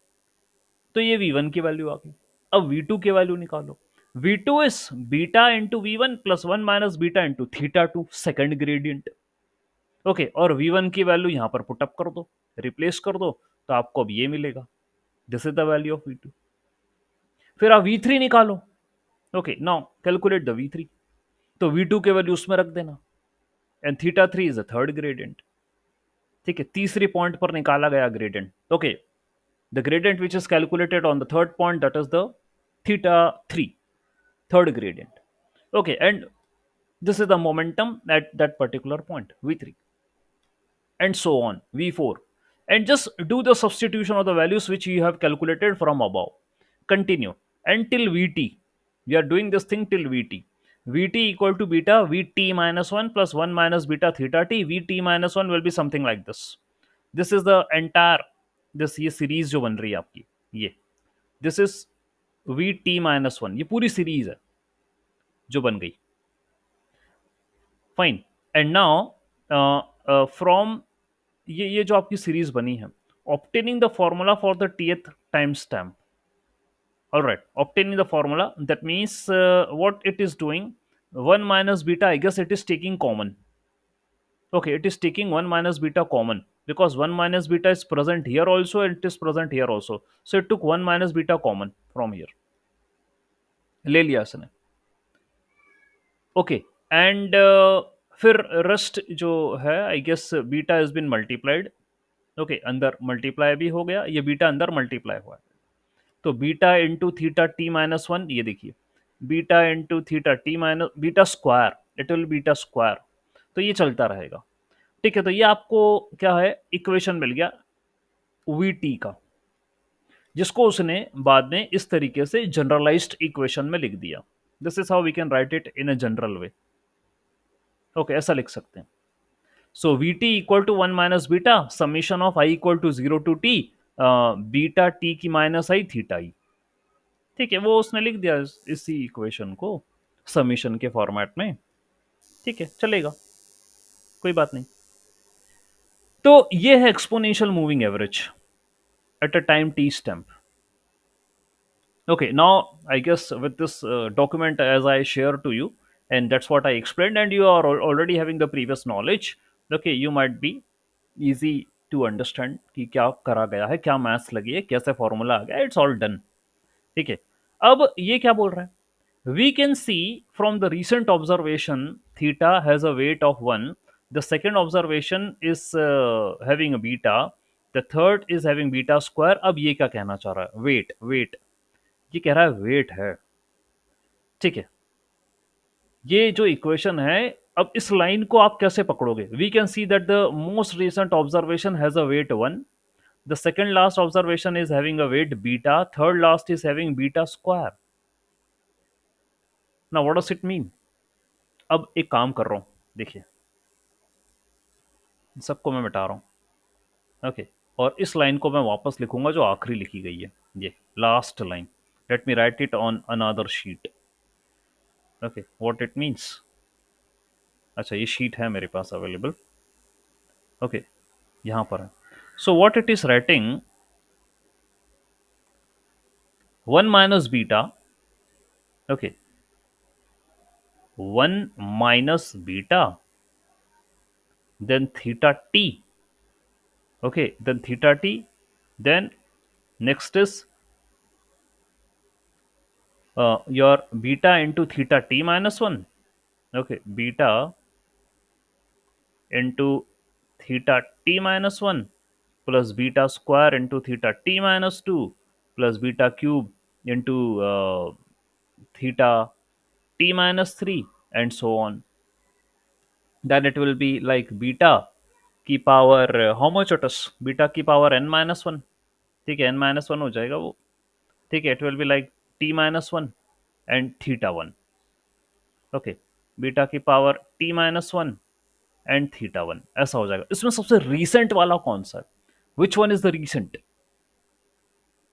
तो ये v1 की वैल्यू आ गई। अब v2 की वैल्यू निकालो, v2 is beta into v1 plus 1 minus beta into theta two, second gradient, okay. और v1 की वैल्यू यहां पर पुटअप कर दो, रिप्लेस कर दो, तो आपको अब ये मिलेगा, this is the value of v2। फिर आप v3 निकालो, okay, now calculate the v3, तो v2 के वैल्यू उसमें रख देना, and theta three is the third gradient, ठीक है, तीसरी पॉइंट पर निकाला गया gradient, okay, the gradient which is calculated on the third point, that is the theta three, third gradient, okay, and this is the momentum at that particular point v3, and so on v4, and just do the substitution of the values which you have calculated from above, continue until vt, we are doing this thing till vt equal to beta vt minus 1 plus 1 minus beta theta t, vt minus 1 will be something like this is the entire, this ये series जो बन रही है आपकी, ये this is vt minus 1, ये पूरी series है जो बन गई, फाइन। एंड नाउ फ्रॉम ये जो आपकी सीरीज बनी है, obtaining the formula for the tth time stamp, alright, obtaining the formula, that means what it is doing, 1 minus beta, I guess it is taking common, okay, it is taking 1 minus beta common, because 1 minus beta is present here also and it is present here also, so it took 1 minus beta common from here, ले लिया इसने, okay, and फिर rest जो है, I guess beta is been multiplied, okay, अंदर multiply भी हो गया, ये बीटा अंदर मल्टीप्लाई हुआ है, तो beta into theta T minus one, ये देखिए beta into theta T minus beta square, it will beta square, तो ये चलता रहेगा, ठीक है। तो ये आपको क्या है, इक्वेशन मिल गया वी टी का, जिसको उसने बाद में इस तरीके से जनरलाइज्ड इक्वेशन में लिख दिया, this is how we can write it in a general way, okay, ऐसा लिख सकते हैं। So V T equal to 1 minus beta summation of I equal to 0 to T beta T की माइनस आई थीटा ई। ठीक है, वो उसने लिख दिया इसी इक्वेशन को समीशन के फॉर्मेट में। ठीक है, चलेगा, कोई बात नहीं। तो ये है exponential moving average at a time T step. Okay, now I guess with this document as I share to you, and that's what I explained, and you are already having the previous knowledge. Okay, you might be easy to understand कि क्या करा गया है, क्या maths लगी है, कैसे formula आ गया, इट्स ऑल डन। ठीक है, अब ये क्या बोल रहा है? We can see from the recent observation theta has a weight of 1, the second observation is having a beta, the third is having beta square। अब ये क्या कहना चाह रहा है? वेट, ये कह रहा है वेट है। ठीक है, ये जो इक्वेशन है, अब इस लाइन को आप कैसे पकड़ोगे? We can see that the most recent observation has a weight 1, the second last observation is having a weight beta, third last is having beta square. Now what does it mean? अब एक काम कर रहा हूं, देखिए, सबको मैं मिटा रहा हूं। ओके, और इस लाइन को मैं वापस लिखूंगा जो आखिरी लिखी गई है, ये last line. Let me right it on another sheet. Okay, what it means? अच्छा, ये शीट है मेरे पास अवेलेबल। ओके, यहाँ पर है। So what it is writing, 1 minus beta, okay, 1 minus beta, then theta t, okay, then theta t, then next is your beta into theta t minus 1, okay, beta into theta t minus 1 plus beta square into theta t minus 2 plus beta cube into theta t minus 3 and so on। Then it will be like beta की power how much it is? Beta की power n minus one. ठीक है, n minus one हो जाएगा वो। ठीक है, it will be like t minus one and theta one. Okay, beta की power t minus one and theta one, ऐसा हो जाएगा। इसमें सबसे रीसेंट वाला कौन सा है? Which one is the recent?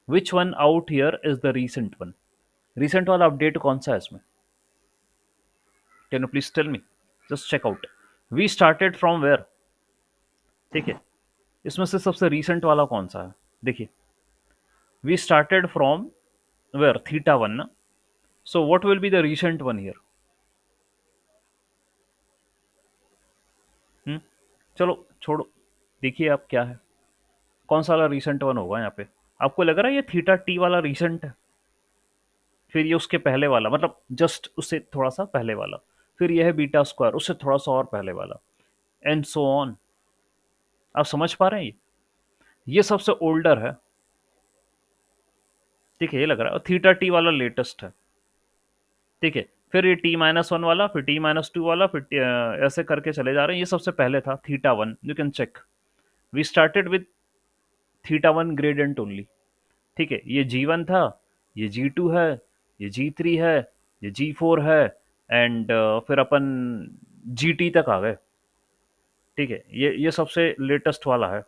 Which one out here is the recent one? Recent वाला अपडेट कौन सा है इसमें? Can you please tell me? Just check out. We started from where? ठीक है, इसमें से सबसे रीसेंट वाला कौन सा है? देखिए, we started from where? Theta one ना। So what will be the recent one here? चलो छोड़ो, देखिए आप क्या है, कौन सा वाला रीसेंट वन होगा यहाँ पे? आपको लग रहा है ये थीटा टी वाला रीसेंट है, फिर ये उसके पहले वाला, मतलब जस्ट उससे थोड़ा सा पहले वाला, फिर ये है बीटा स्क्वायर, उससे थोड़ा सा और पहले वाला, एंड सो ऑन। आप समझ पा रहे हैं? ये सबसे ओल्डर है। ठीक है, ये लग रहा है, और थीटा टी वाला लेटेस्ट है। ठीक है, फिर ये टी माइनस वन वाला, फिर टी माइनस टू वाला, फिर ऐसे करके चले जा रहे हैं। ये सबसे पहले था theta one, you can check. We started with theta one gradient only. ठीक है, ये जी वन था, ये जी टू है, ये जी थ्री है, ये जी फोर है, एंड फिर अपन जी टी तक आ गए। ठीक है, ये सबसे लेटेस्ट वाला है,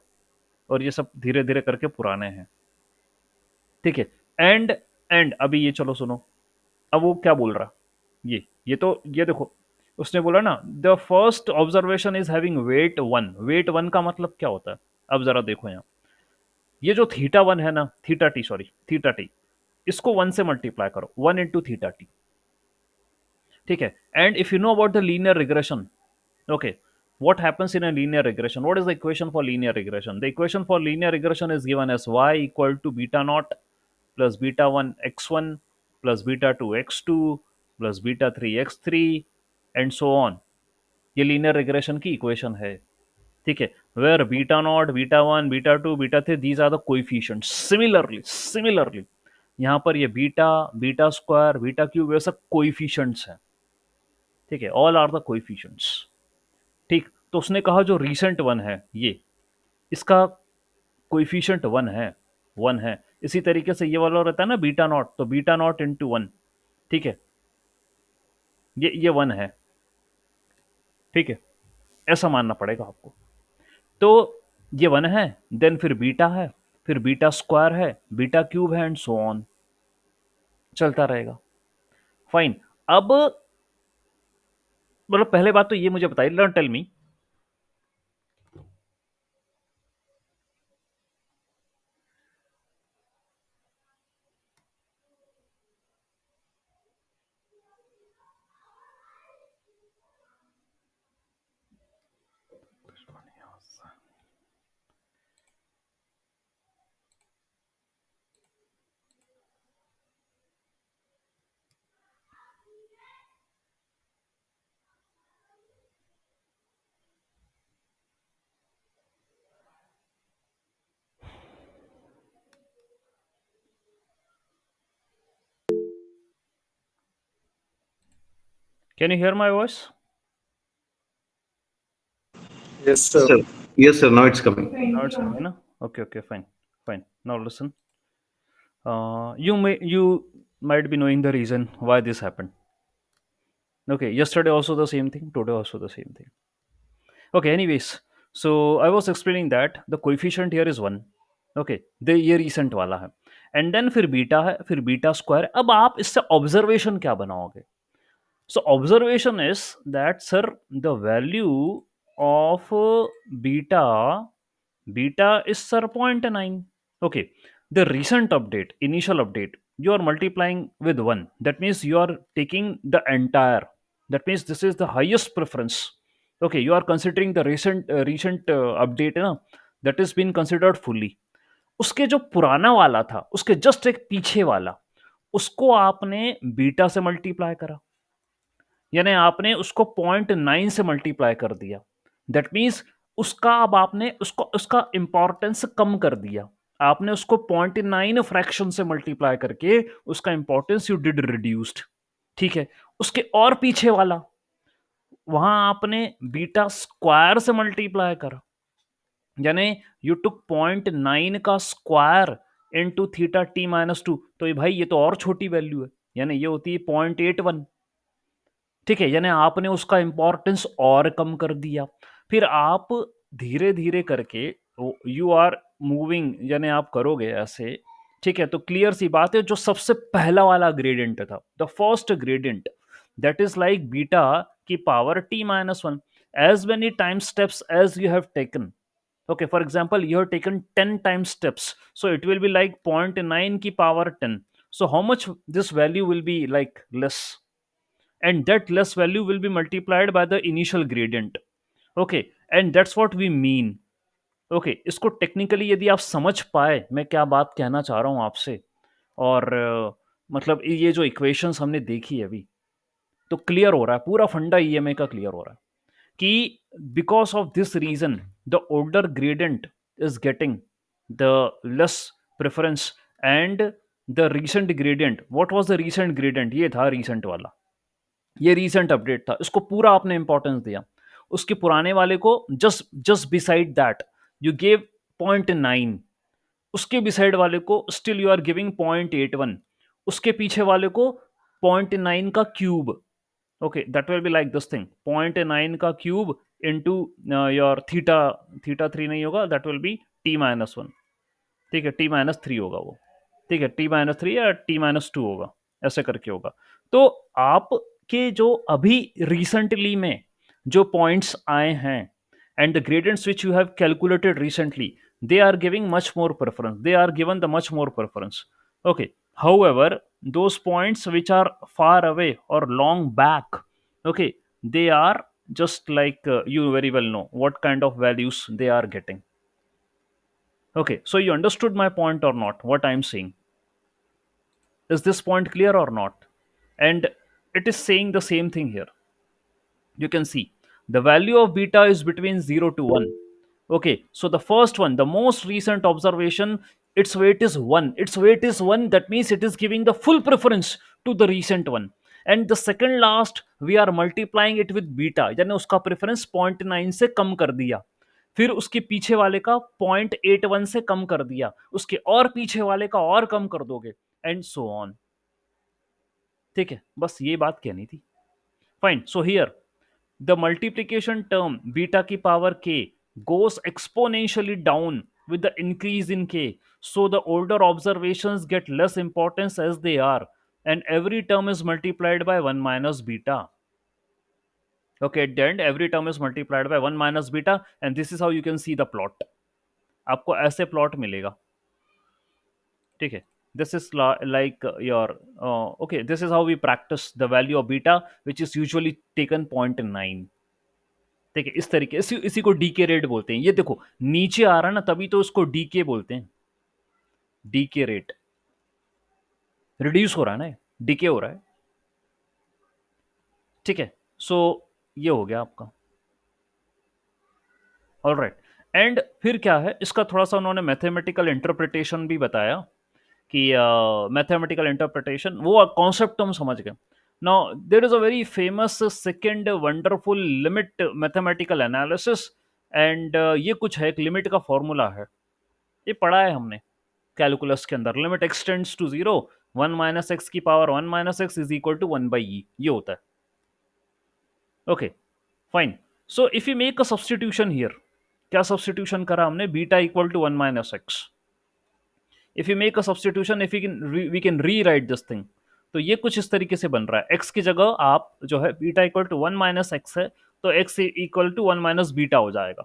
और ये सब धीरे धीरे करके पुराने हैं। ठीक है, एंड अभी ये चलो सुनो, अब वो क्या बोल रहा? ये तो ये देखो, उसने बोला ना the first observation is having weight one. Weight one का मतलब क्या होता है? अब जरा देखो यहाँ, ये जो थीटा वन है ना, theta T, sorry theta T, इसको वन से मल्टीप्लाई करो, वन इंटू थीटा टी। ठीक है, and if you know about the linear regression, okay, what happens in a linear regression? What is the equation for linear regression? The equation for linear regression is given as y equal to beta naught plus beta 1 x1 plus beta 2 x2 plus beta 3 x3 and so on। ये linear regression की equation है। ठीक है, where beta naught, beta one, beta two, beta three, these are the coefficients. Similarly यहाँ पर ये beta, beta square, beta cube, ये सब कोएफिशिएंट्स हैं। ठीक है, ऑल आर द कोएफिशिएंट्स। ठीक, तो उसने कहा जो रीसेंट वन है ये, इसका कोएफिशिएंट वन है। इसी तरीके से ये वाला रहता है ना बीटा नॉट, तो बीटा नॉट इंटू वन। ठीक है, ये वन है। ठीक है, ऐसा मानना पड़ेगा आपको। तो ये 1 है, देन फिर बीटा है, फिर बीटा स्क्वायर है, बीटा क्यूब है, एंड सो ऑन, चलता रहेगा। फाइन। अब मतलब पहले बात तो ये मुझे बताइए, learn tell me, can you hear my voice? Yes, Yes, sir. sir. Yes, sir. Now it's coming. Now it's coming, na? Okay, fine. Now listen. You might be knowing the reason why this happened. Okay, yesterday also the same thing, today also the same thing. Okay, anyways, so I was explaining that the coefficient here is 1. Okay, ये recent वाला है, and then फिर beta है, फिर beta square. अब आप इससे observation क्या बनाओगे? So observation is that, sir, the value of beta is, sir, 0.9. Okay, the recent update, initial update, you are multiplying with 1. That means you are taking the entire, that means this is the highest preference. Okay, you are considering the recent update है ना, that is been considered fully. उसके जो पुराना वाला था, उसके just एक पीछे वाला, उसको आपने बीटा से मल्टीप्लाई करा, यानी आपने उसको 0.9 से मल्टीप्लाई कर दिया। दैट मीन्स उसका अब आपने उसको उसका इंपॉर्टेंस कम कर दिया। आपने उसको 0.9 फ्रैक्शन से मल्टीप्लाई करके उसका इंपॉर्टेंस यू डिड रिड्यूस्ड। ठीक है, उसके और पीछे वाला, वहां आपने बीटा स्क्वायर से मल्टीप्लाई करा, यानी यू टुक 0.9 का square into theta T minus 2। तो ये भाई ये तो और छोटी वैल्यू है, यानी ये होती है 0.81। ठीक है, यानी आपने उसका इंपॉर्टेंस और कम कर दिया। फिर आप धीरे धीरे करके यू आर मूविंग, यानी आप करोगे ऐसे। ठीक है, तो क्लियर सी बात है, जो सबसे पहला वाला ग्रेडियंट था, the first gradient, that is like beta की power T minus 1, as many time steps as you have taken. Okay, for example, you have taken 10 times steps, so it will be like 0.9 की power 10. So how much this value will be like less, and that less value will be multiplied by the initial gradient. Okay, and that's what we mean. Okay, इसको technically यदि आप समझ पाए मैं क्या बात कहना चाह रहा हूँ आपसे, और मतलब ये जो इक्वेशंस हमने देखी है अभी, तो क्लियर हो रहा है, पूरा फंडा ईएमए का क्लियर हो रहा है कि because of this reason the older gradient is getting the less preference, and the recent gradient, what was the recent gradient, ये था रीसेंट वाला, ये रीसेंट अपडेट था, इसको पूरा आपने इंपॉर्टेंस दिया। उसके पुराने वाले को just just beside that you gave 0.9, उसके बिसाइड वाले को स्टिल यू आर गिविंग 0.81, उसके पीछे वाले को 0.9 का cube. Okay, that will be like this thing, 0.9 का cube into your theta, theta 3 नहीं होगा, that will B T minus 1। ठीक है, टी माइनस 3 होगा वो। ठीक है, टी माइनस 3 या टी माइनस 2 होगा, ऐसे करके होगा। तो आपके जो अभी रिसेंटली में जो पॉइंट्स आए हैं, and the gradients which you have calculated recently, they are giving much more preference, they are given the much more preference. Okay, however, those points which are far away or long back, okay, they are just like you very well know what kind of values they are getting. Okay, so you understood my point or not, what I'm saying? Is this point clear or not? And it is saying the same thing here. You can see the value of beta is between 0 to 1. Okay, so the first one, the most recent observation, its weight is 1. Its weight is 1, that means it is giving the full preference to the recent one. And the second last, we are multiplying it with beta, यानी उसका preference 0.9 से कम कर दिया, फिर उसके पीछे वाले का 0.81 से कम कर दिया, उसके और पीछे वाले का और कम कर दोगे, एंड सो ऑन। ठीक है, बस ये बात कहनी थी। Fine, so here the multiplication term beta ki power k goes exponentially down with the increase in k. So the older observations get less importance as they are, and every term is multiplied by 1 minus beta. Okay, at the end every term is multiplied by 1 minus beta, and this is how you can see the plot. आपको ऐसे plot मिलेगा, ठीक है. This is like your okay, this is how we practice the value of beta, which is usually taken 0.9. ठीक है, इस तरीके इसी को डीके रेट बोलते हैं. ये देखो नीचे आ रहा है ना, तभी तो इसको डीके बोलते हैं. डीके रेट रिड्यूस हो रहा है ना, डीके हो रहा है. ठीक है, सो ये हो गया आपका. All right. एंड फिर क्या है इसका, थोड़ा सा उन्होंने मैथमेटिकल इंटरप्रिटेशन भी बताया कि मैथमेटिकल इंटरप्रिटेशन वो कॉन्सेप्ट तो हम समझ गए. Now there is a very famous second wonderful limit mathematical analysis, and ये कुछ है, एक लिमिट का फॉर्मूला है, ये पढ़ा है हमने कैलकुलस के अंदर. Limit X tends to zero, 1 minus X की power 1 minus X is equal to 1 by E, ये होता है. Okay fine. So if you make a substitution here, क्या सब्सटीट्यूशन करा हमने, beta equal to 1 minus X. If you make a substitution, if we can rewrite this thing, तो ये कुछ इस तरीके से बन रहा है. एक्स की जगह आप जो है beta equal to 1 minus X है, तो X equal to 1 minus beta हो जाएगा.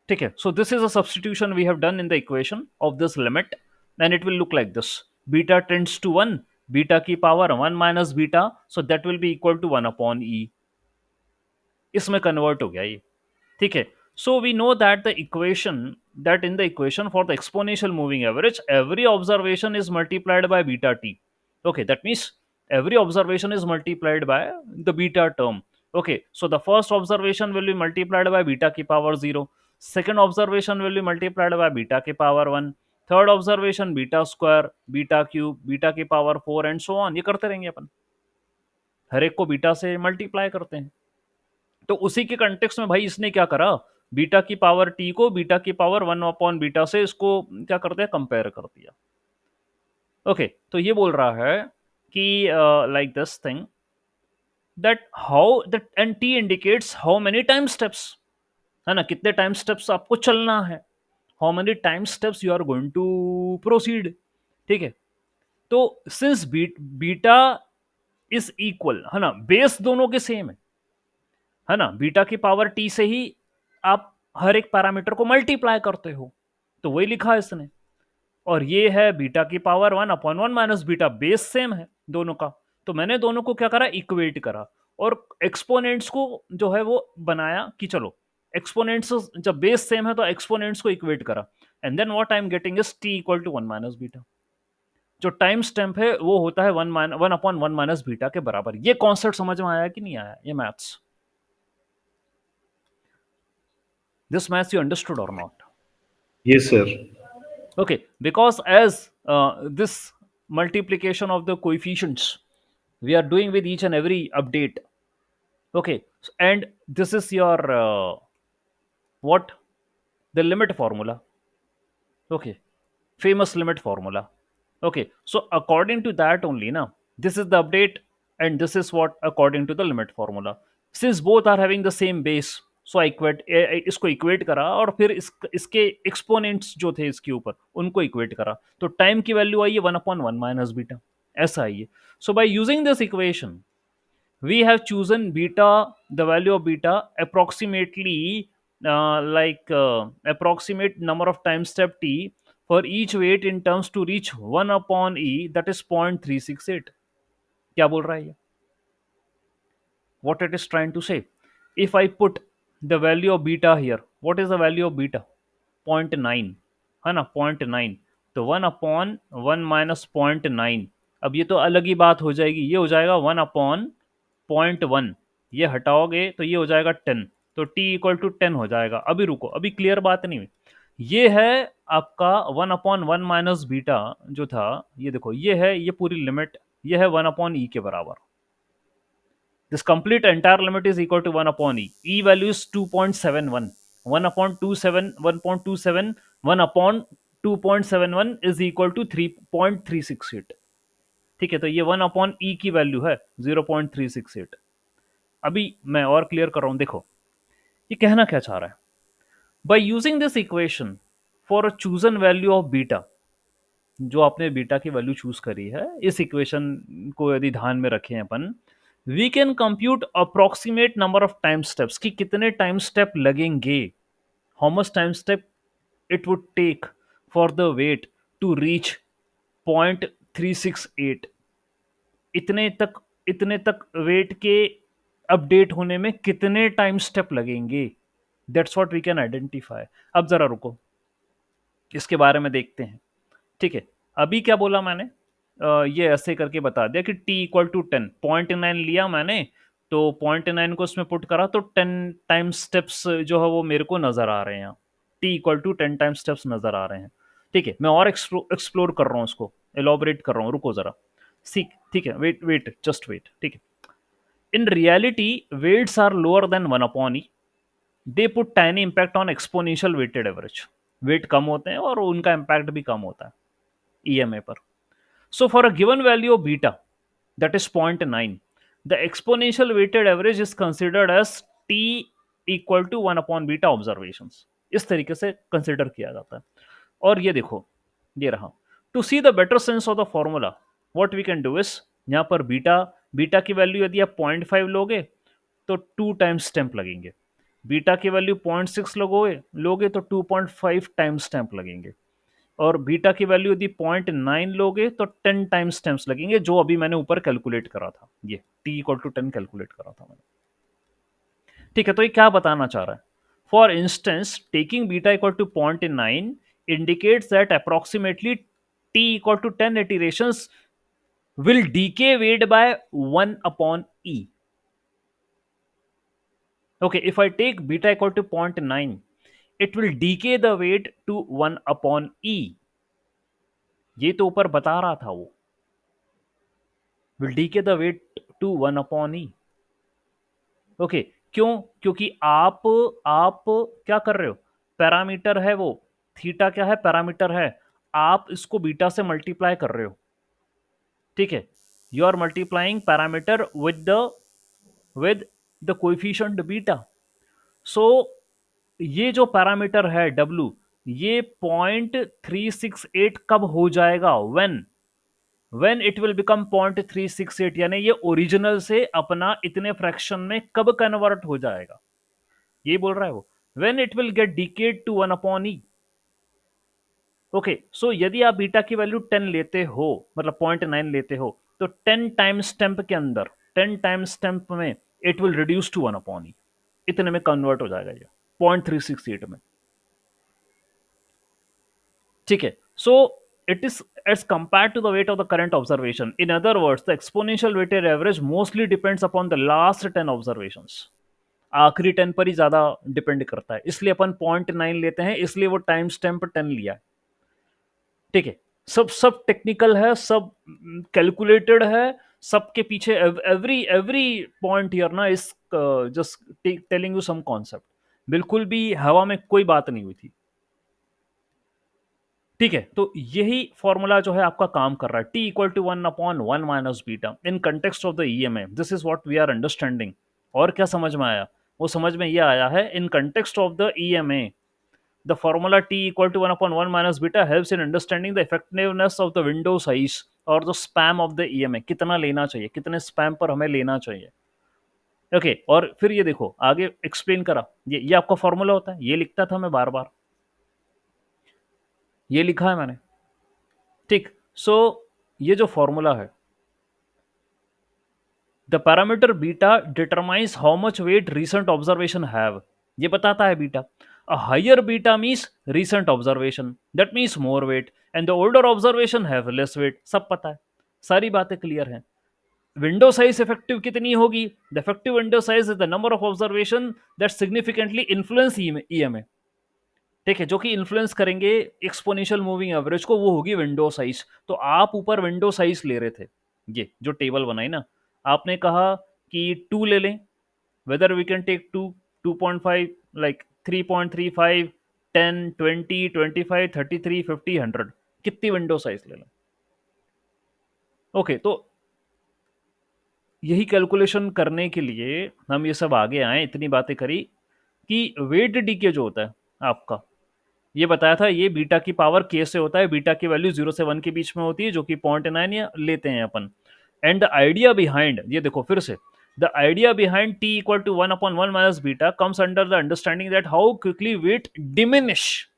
ठीक है, so this is a substitution we have done in the equation of this limit, and it will look like this. Beta tends to 1, beta की power 1 minus beta, so that will be equal to 1 upon E. इसमें convert हो गया ये. ठीक है, so we know that the equation, that in the equation for the exponential moving average, every observation is multiplied by beta t. Okay, that means every observation is multiplied by the beta term. Okay, so the first observation will be multiplied by beta ki power 0, second observation will be multiplied by beta ki power 1, third observation beta square, beta cube, beta की power 4 and so on. ये करते रहेंगे अपन, हर एक को beta से multiply करते हैं. तो उसी के कंटेक्स्ट में भाई इसने क्या करा, बीटा की पावर टी को बीटा की पावर 1 अपॉन बीटा से इसको क्या करते हैं, कंपेयर कर दिया. ओके, तो ये बोल रहा है कि like this thing, that how that and T indicates how many time steps, है ना, कितने टाइम स्टेप्स आपको चलना है, how many time steps you are going to proceed. ठीक है, तो सिंस बीटा इज इक्वल, है ना, बेस दोनों के सेम है ना, बीटा की पावर टी से ही आप हर एक पैरामीटर को मल्टीप्लाई करते हो, तो वही लिखा है इसने. और ये है बीटा की power 1 upon 1 minus beta, base same है दोनों का, तो मैंने दोनों को क्या करा, इक्वेट करा, और एक्सपोनेंट्स को जो है वो बनाया कि चलो एक्सपोनेंट्स जब बेस सेम है तो एक्सपोनेंट्स को इक्वेट करा, and then what I am getting is T equal to 1 minus beta. जो टाइम स्टेप है वो होता है 1 अपॉन 1 माइनस बीटा के बराबर. ये कॉन्सेप्ट समझ में आया कि नहीं आया, ये maths, this maths you understood or not? Yes, sir. Okay, because as this multiplication of the coefficients we are doing with each and every update. Okay, and this is your what, the limit formula. Okay, famous limit formula. Okay, so according to that only now, this is the update, and this is what according to the limit formula. Since both are having the same base, so equate इसको equate करा, और फिर इसके exponents जो थे इसके ऊपर उनको इक्वेट करा, तो टाइम की वैल्यू आई है 1 अपॉन 1 माइनस बीटा, ऐसा आई है. So by using this equation we have chosen beta, the value of beta approximately approximate number of time step t for each weight in terms to reach 1 upon e, that is 0.368. क्या बोल रहा है ये, what it is trying to say? If I put the value of beta here, what is the value of beta? 0.9 है ना, 0.9, तो 1 upon 1 minus 0.9. अब ये तो अलग ही बात हो जाएगी, ये हो जाएगा 1 अपॉन 0.1, ये हटाओगे तो ये हो जाएगा 10, तो t इक्वल टू 10 हो जाएगा. अभी रुको, अभी क्लियर बात नहीं हुई. ये है आपका 1 अपॉन 1 माइनस बीटा जो था, ये देखो ये है, ये पूरी लिमिट, ये है 1 अपॉन ई के बराबर. This complete entire limit is equal to 1 upon e. E value is 2.71. 1 upon 1.27, 1 upon 2.71 is equal to 3.368. ठीक है, तो ये 1 अपॉन ई की वैल्यू है 0.368. अभी मैं और क्लियर कर रहा हूं, देखो ये कहना क्या चाह रहा है। Bye using this equation for a chosen value of beta, जो आपने बीटा की वैल्यू चूज करी है, इस इक्वेशन को यदि ध्यान में रखें अपन, we can compute approximate number of time steps, कि कितने टाइम स्टेप लगेंगे, how much time step it would take for the weight to reach 0.368, इतने तक इतने तक वेट के अपडेट होने में कितने टाइम स्टेप लगेंगे, that's what we can identify. अब जरा रुको, इसके बारे में देखते हैं। ठीक है, अभी क्या बोला मैंने, ये ऐसे करके बता दिया कि t इक्वल टू 10.9 लिया मैंने, तो 0.9 को उसमें पुट करा तो 10 टाइम स्टेप्स जो है वो मेरे को नजर आ रहे हैं यहाँ। t equal to 10 time steps नजर आ रहे हैं। ठीक है, मैं और एक्सप्लोर कर रहा हूँ उसको, एलोबरेट कर रहा हूँ, रुको जरा। सीख, ठीक है, वेट वेट जस्ट वेट। ठीक है, in reality weights are lower than 1/e, they put tiny impact on exponential weighted average. Weight कम होते हैं और उनका इम्पैक्ट भी कम होता है ईएमए पर। So for a given value of beta, that is 0.9, the exponential weighted average is considered as t equal to 1 upon beta observations। इस तरीके से कंसिडर किया जाता है। और ये देखो, ये रहा। To see the better sense of the formula, what we can do is, यहाँ पर बीटा बीटा की वैल्यू यदि आप 0.5 लोगे तो 2 टाइम स्टैंप लगेंगे, बीटा की वैल्यू 0.6 लोगे तो 2.5 टाइम स्टैंप लगेंगे, और बीटा की वैल्यू यदि 0.9 लोगे तो 10 टाइम स्टेम्स लगेंगे, जो अभी मैंने ऊपर कैलकुलेट करा था, ये t इक्वल टू 10 कैलकुलेट करा था मैंने। ठीक है, तो ये क्या बताना चाह रहा है, for instance taking beta equal to 0.9 indicates that approximately t equal to 10 iterations will decay weight by 1 upon e. Okay, if I take beta equal to 0.9, it will decay the weight to 1 upon e. ये तो ऊपर बता रहा था वो, will decay the weight to 1 upon e. Okay, क्यों? क्योंकि आप क्या कर रहे हो, पैरामीटर है वो, थीटा क्या है, पैरामीटर है, आप इसको बीटा से मल्टीप्लाई कर रहे हो। ठीक है, you are multiplying parameter with the coefficient beta. So ये जो पैरामीटर है W, ये 0.368 कब हो जाएगा, when it will become 0.368, यानी ये ओरिजिनल से अपना इतने फ्रैक्शन में कब कन्वर्ट हो जाएगा, ये बोल रहा है वो, when it will get decayed to 1 upon e। Okay, सो यदि आप बीटा की वैल्यू 10 लेते हो, मतलब 0.9 लेते हो, तो 10 टाइम स्टेम्प के अंदर, 10 टाइम स्टेम्प में it will reduce to 1 upon E, इतने में कन्वर्ट हो जाएगा ये 0.368 में। ठीक है, सो it is as compared to the weight of the current observation. In other words, the exponential weighted average mostly depends upon the last 10 observations. आखिरी 10 पर ही ज्यादा डिपेंड करता है, इसलिए अपन 0.9 लेते हैं, इसलिए वो टाइम स्टैम्प 10 लिया है। ठीक है, सब सब टेक्निकल है, सब कैलकुलेटेड है, सबके पीछे एवरी एवरी पॉइंट हियर ना is just telling you some concept, बिल्कुल भी हवा में कोई बात नहीं हुई थी। ठीक है, तो यही फॉर्मूला जो है आपका काम कर रहा है, t equal to 1 upon 1 minus beta in context of the EMA, this is what we are understanding. और क्या समझ में आया, वो समझ में ये आया है, इन context of the EMA the formula t equal to 1 upon 1 minus beta helps in understanding the effectiveness of the window size और the spam of the EMA, कितना लेना चाहिए, कितने स्पैम पर हमें लेना चाहिए। ओके, और फिर ये देखो आगे एक्सप्लेन करा, ये आपका फॉर्मूला होता है, ये लिखता था मैं बार बार, ये लिखा है मैंने। ठीक, सो ये जो फॉर्मूला है, the parameter beta determines how much weight recent observation have, ये बताता है beta. A higher beta means recent observation, that means more weight, and the older observation have less weight। सब पता है, सारी बातें क्लियर हैं। विंडो साइज इफेक्टिव कितनी होगी, the effective window size is the number of observation that significantly influence EMA. ठीक है, जो कि इन्फ्लुएंस करेंगे एक्सपोनेंशियल मूविंग एवरेज को, वो होगी विंडो साइज। तो आप ऊपर विंडो साइज ले रहे थे, ये जो टेबल बनाई ना, आपने कहा कि 2 ले लें, whether we can take 2, 2.5, like 3.35, 10, 20, 25, 33, 50, 100, कितनी विंडो साइज ले लें। ओके, तो यही कैलकुलेशन करने के लिए हम ये सब आगे आए, इतनी बातें करी कि वेट डीके जो होता है आपका, ये बताया था ये बीटा की पावर के से होता है, बीटा की वैल्यू 0 से 1 के बीच में होती है, जो कि 0.9 या लेते हैं अपन। एंड द आइडिया बिहाइंड, ये देखो फिर से, the idea behind T equal to 1/1 minus beta comes under the understanding that how quickly weight diminish,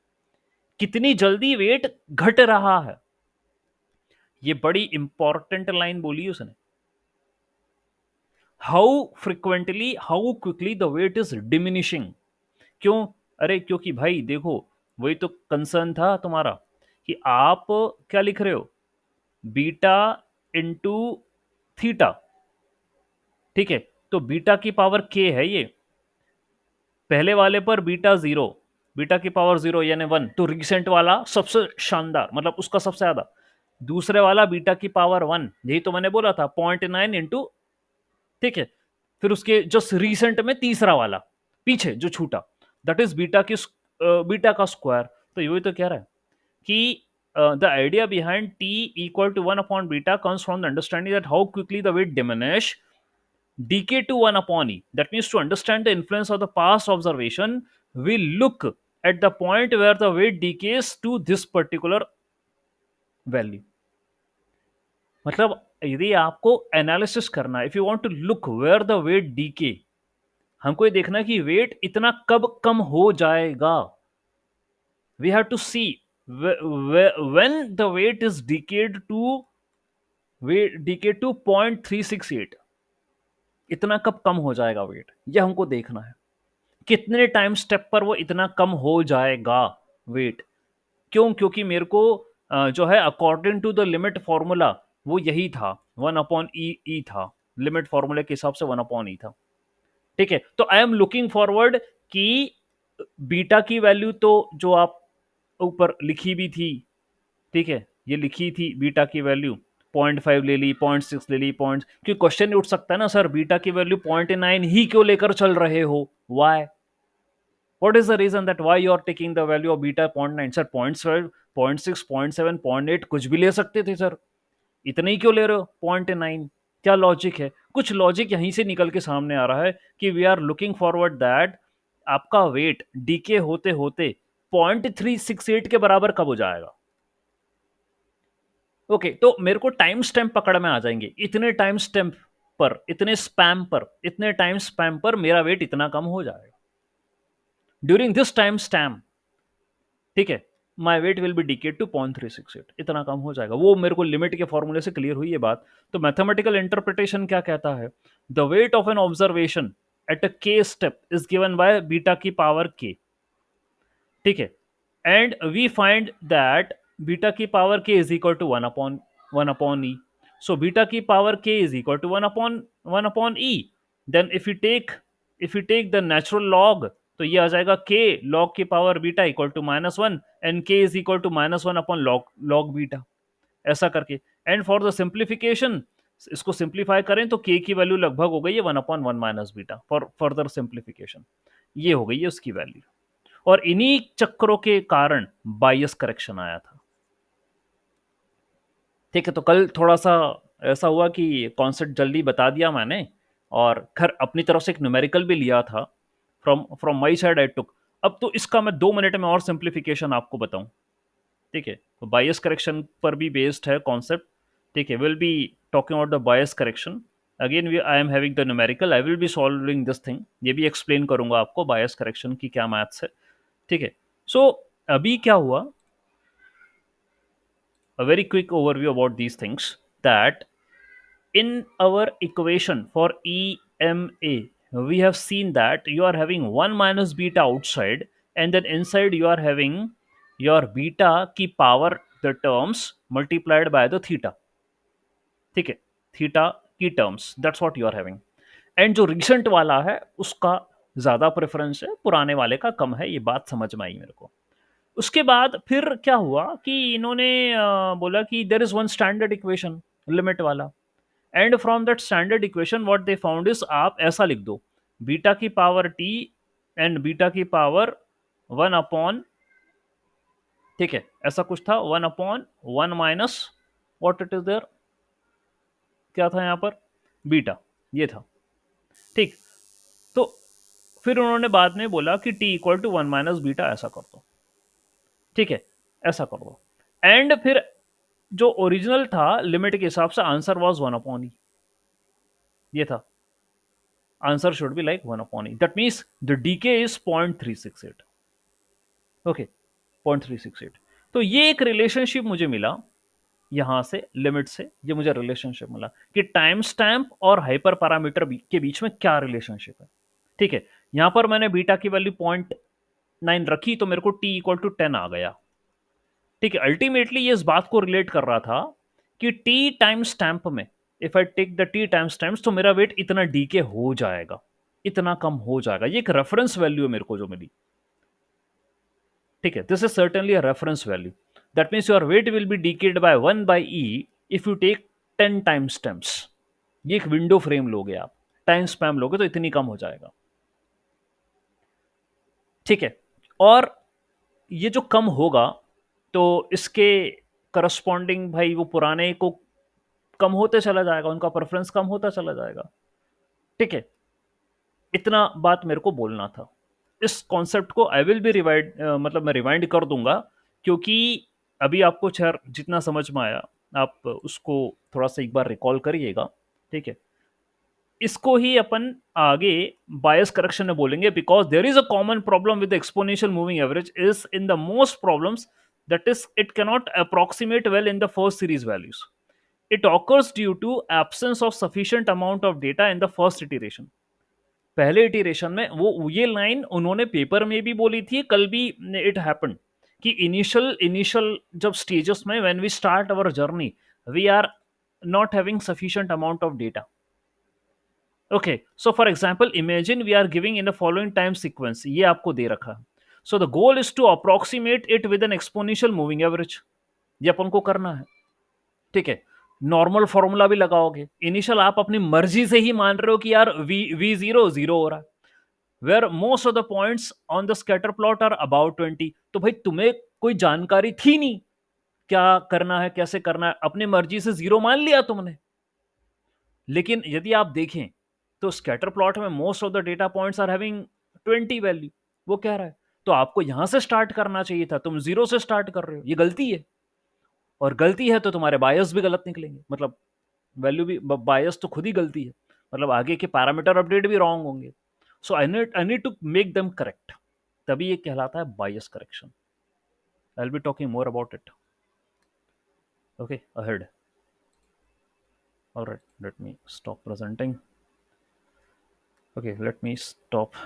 कितनी जल्दी वेट घट रहा है। ये बड़ी इंपॉर्टेंट लाइन बोली उसने, how frequently how quickly the weight is diminishing. क्यों? अरे क्योंकि भाई देखो, वही तो कंसर्न था तुम्हारा कि आप क्या लिख रहे हो, बीटा इंटू थीटा, ठीक है? तो बीटा की पावर के है ये, पहले वाले पर बीटा जीरो, बीटा की पावर जीरो यानी 1, तो रिसेंट वाला सबसे शानदार, मतलब उसका सबसे ज्यादा। दूसरे वाला बीटा की पावर 1, यही तो मैंने बोला था 0.9 इंटू, ठीक है? फिर उसके जस्ट रिसेंट में तीसरा वाला पीछे जो छूटा, दैट इज बीटा की बीटा का स्क्वायर। तो यही तो कह रहा है कि the idea behind t equal to 1 upon beta comes from the understanding that how quickly the weight diminish decay to 1 upon e. That means to understand the influence of the past observation, we look at the point where the weight decays to this particular value. मतलब यदि आपको analysis करना है, if you want to look where the weight decay, हमको ये देखना है कि वेट इतना कब कम हो जाएगा। We have to see when the weight is decayed to 0.368, इतना कब कम हो जाएगा वेट, ये हमको देखना है। कितने टाइम स्टेप पर वो इतना कम हो जाएगा वेट। क्यों? क्योंकि मेरे को जो है according to the limit formula वो यही था, 1/e था, लिमिट फॉर्मूले के हिसाब से 1/e था, ठीक है? तो आई एम लुकिंग फॉरवर्ड कि बीटा की वैल्यू तो जो आप ऊपर लिखी भी थी, ठीक है, ये लिखी थी बीटा की वैल्यू 0.5 ले ली, 0.6 ले ली, पॉइंट, क्योंकि क्वेश्चन उठ सकता है ना, सर बीटा की वैल्यू 0.9 ही क्यों लेकर चल रहे हो, why, what is the reason that why you are taking the value of beta 0.9? Sir 0.5, 0.6, 0.7, 0.8 कुछ भी ले सकते थे सर, इतने ही क्यों ले रहे हो 0.9? क्या लॉजिक है? कुछ लॉजिक यहीं से निकल के सामने आ रहा है कि we are looking forward that आपका वेट डीके होते होते 0.368 के बराबर कब हो जाएगा। ओके, तो मेरे को टाइम स्टैम्प पकड़ में आ जाएंगे, इतने टाइम स्टैम्प पर, इतने स्पैम पर, इतने टाइम स्पैम पर मेरा वेट इतना कम हो जाएगा, ड्यूरिंग दिस टाइम स्टैम्प, ठीक है, my weight will be decayed to 0.368, इतना कम हो जाएगा। वो मेरे को लिमिट के फॉर्मूले से क्लियर हुई ये बात। तो मैथमेटिकल इंटरप्रिटेशन क्या कहता है, the weight of an observation at a K step is given by beta की पावर के, ठीक है, and we find that beta की power K is equal to 1/1 E. So beta की power K is equal to 1/1 E. Then if you take the natural log, तो ये आ जाएगा K log की power beta equal to -1 and K is equal to -1 upon log beta, ऐसा करके। And for the simplification, इसको simplify करें तो के की वैल्यू लगभग हो गई है 1/1 minus beta, for further simplification ये हो गई है उसकी वैल्यू। और इन्हीं चक्रों के कारण बायस करेक्शन आया था, ठीक है? तो कल थोड़ा सा ऐसा हुआ कि कॉन्सेप्ट जल्दी बता दिया मैंने, और खैर अपनी तरफ से एक न्यूमेरिकल भी लिया था, फ्रॉम माई साइड आई टुक। अब तो इसका मैं 2 मिनट में और सिंप्लीफिकेशन आपको बताऊं, ठीक है? तो बायस करेक्शन पर भी बेस्ड है कॉन्सेप्ट, ठीक है? Will be talking about the bias correction again, I am having the numerical, I will be solving this thing, ये भी एक्सप्लेन करूंगा आपको बायस करेक्शन की क्या मैथ्स है, ठीक है? सो अभी क्या हुआ, a very quick overview about these things, that in our equation for EMA we have seen that you are having 1 minus beta outside, and then inside you are having your beta की power the terms multiplied by the theta, ठीक है, theta की terms, that's what you are having. And जो recent वाला है उसका ज्यादा preference है, पुराने वाले का कम है, ये बात समझ में आई मेरे को। उसके बाद फिर क्या हुआ कि इन्होंने बोला कि there is one standard equation limit वाला, and from that standard equation what they found is, आप ऐसा लिख दो, बीटा की पावर टी एंड बीटा की पावर 1/, ठीक है, ऐसा कुछ था, 1/1 minus what it is there, क्या था यहाँ पर, बीटा, ये था। ठीक। तो फिर उन्होंने बाद में बोला कि टी इक्वल टू 1 - बीटा ऐसा कर दो। ठीक है, ऐसा कर दो। एंड फिर जो ओरिजिनल था लिमिट के हिसाब से आंसर वाज 1/e। ये था, answer should be like 1/e। That means the decay is 0.368। Okay, 0.368। तो ये एक रिलेशनशिप मुझे मिला यहां से, लिमिट से ये मुझे रिलेशनशिप मिला कि टाइम स्टैम्प और हाइपर पैरामीटर के बीच में क्या रिलेशनशिप है। ठीक है, यहां पर मैंने बीटा की वैल्यू 0.9 रखी तो मेरे को टी इक्वल टू 10 आ गया। ठीक है, अल्टीमेटली ये इस बात को रिलेट कर रहा था कि टी टाइम स्टैम्प में, if I take the T time stamp, तो मेरा वेट इतना डीके हो जाएगा, इतना कम हो जाएगा। ये एक रेफरेंस वैल्यू है मेरे को जो मिली। ठीक है, this is certainly a reference value. That means your weight will be decayed by 1/e if you take 10 time stamps. ये एक विंडो फ्रेम लोगे आप, टाइम स्पैम लोगे तो इतनी कम हो जाएगा। ठीक है, और ये जो कम होगा तो इसके करस्पॉन्डिंग भाई वो पुराने को कम होते चला जाएगा, उनका प्रेफरेंस कम होता चला जाएगा। ठीक है, इतना बात मेरे को बोलना था। इस कॉन्सेप्ट को आई विल बी रिवाइंड, मतलब मैं रिवाइंड कर दूंगा, क्योंकि अभी आपको खैर जितना समझ में आया आप उसको थोड़ा सा एक बार रिकॉल करिएगा। ठीक है, इसको ही अपन आगे बायस करेक्शन में बोलेंगे, because there is a common problem with exponential moving average is in the most problems, that is it cannot approximate well in the first series values. It occurs due to absence of sufficient amount of data in the first iteration. पहले iteration में वो ये line उन्होंने paper में भी बोली थी, कल भी इट हैपेंड कि इनिशियल इनिशियल जब स्टेजेस में when we start our journey we are not having sufficient amount of data. Okay, so for example imagine we are giving in the following time sequence, ये आपको दे रखा है। So the goal is to approximate it with an exponential moving average, ये अपन को करना है। ठीक है, नॉर्मल फॉर्मूला भी लगाओगे, इनिशियल आप अपनी मर्जी से ही मान रहे हो कि यार वी जीरो जीरो हो रहा है, where most of the points on the scatter plot are about 20। तो भाई तुम्हें कोई जानकारी थी नहीं क्या करना है, कैसे करना है, अपनी मर्जी से जीरो मान लिया तुमने। लेकिन यदि आप देखें तो स्कैटर प्लॉट में most of the data points are having 20 value, वो कह रहा है। तो आपको यहां से स्टार्ट करना चाहिए था, तुम जीरो से स्टार्ट कर रहे हो, ये गलती है। और गलती है तो तुम्हारे बायस भी गलत निकलेंगे, मतलब वैल्यू भी, बायस तो खुद ही गलती है, मतलब आगे के पैरामीटर अपडेट भी रॉन्ग होंगे। So I need to make them correct, तभी ये कहलाता है bias correction. I will be talking more about it. Okay, ahead. All right, let me stop presenting. Okay, let me stop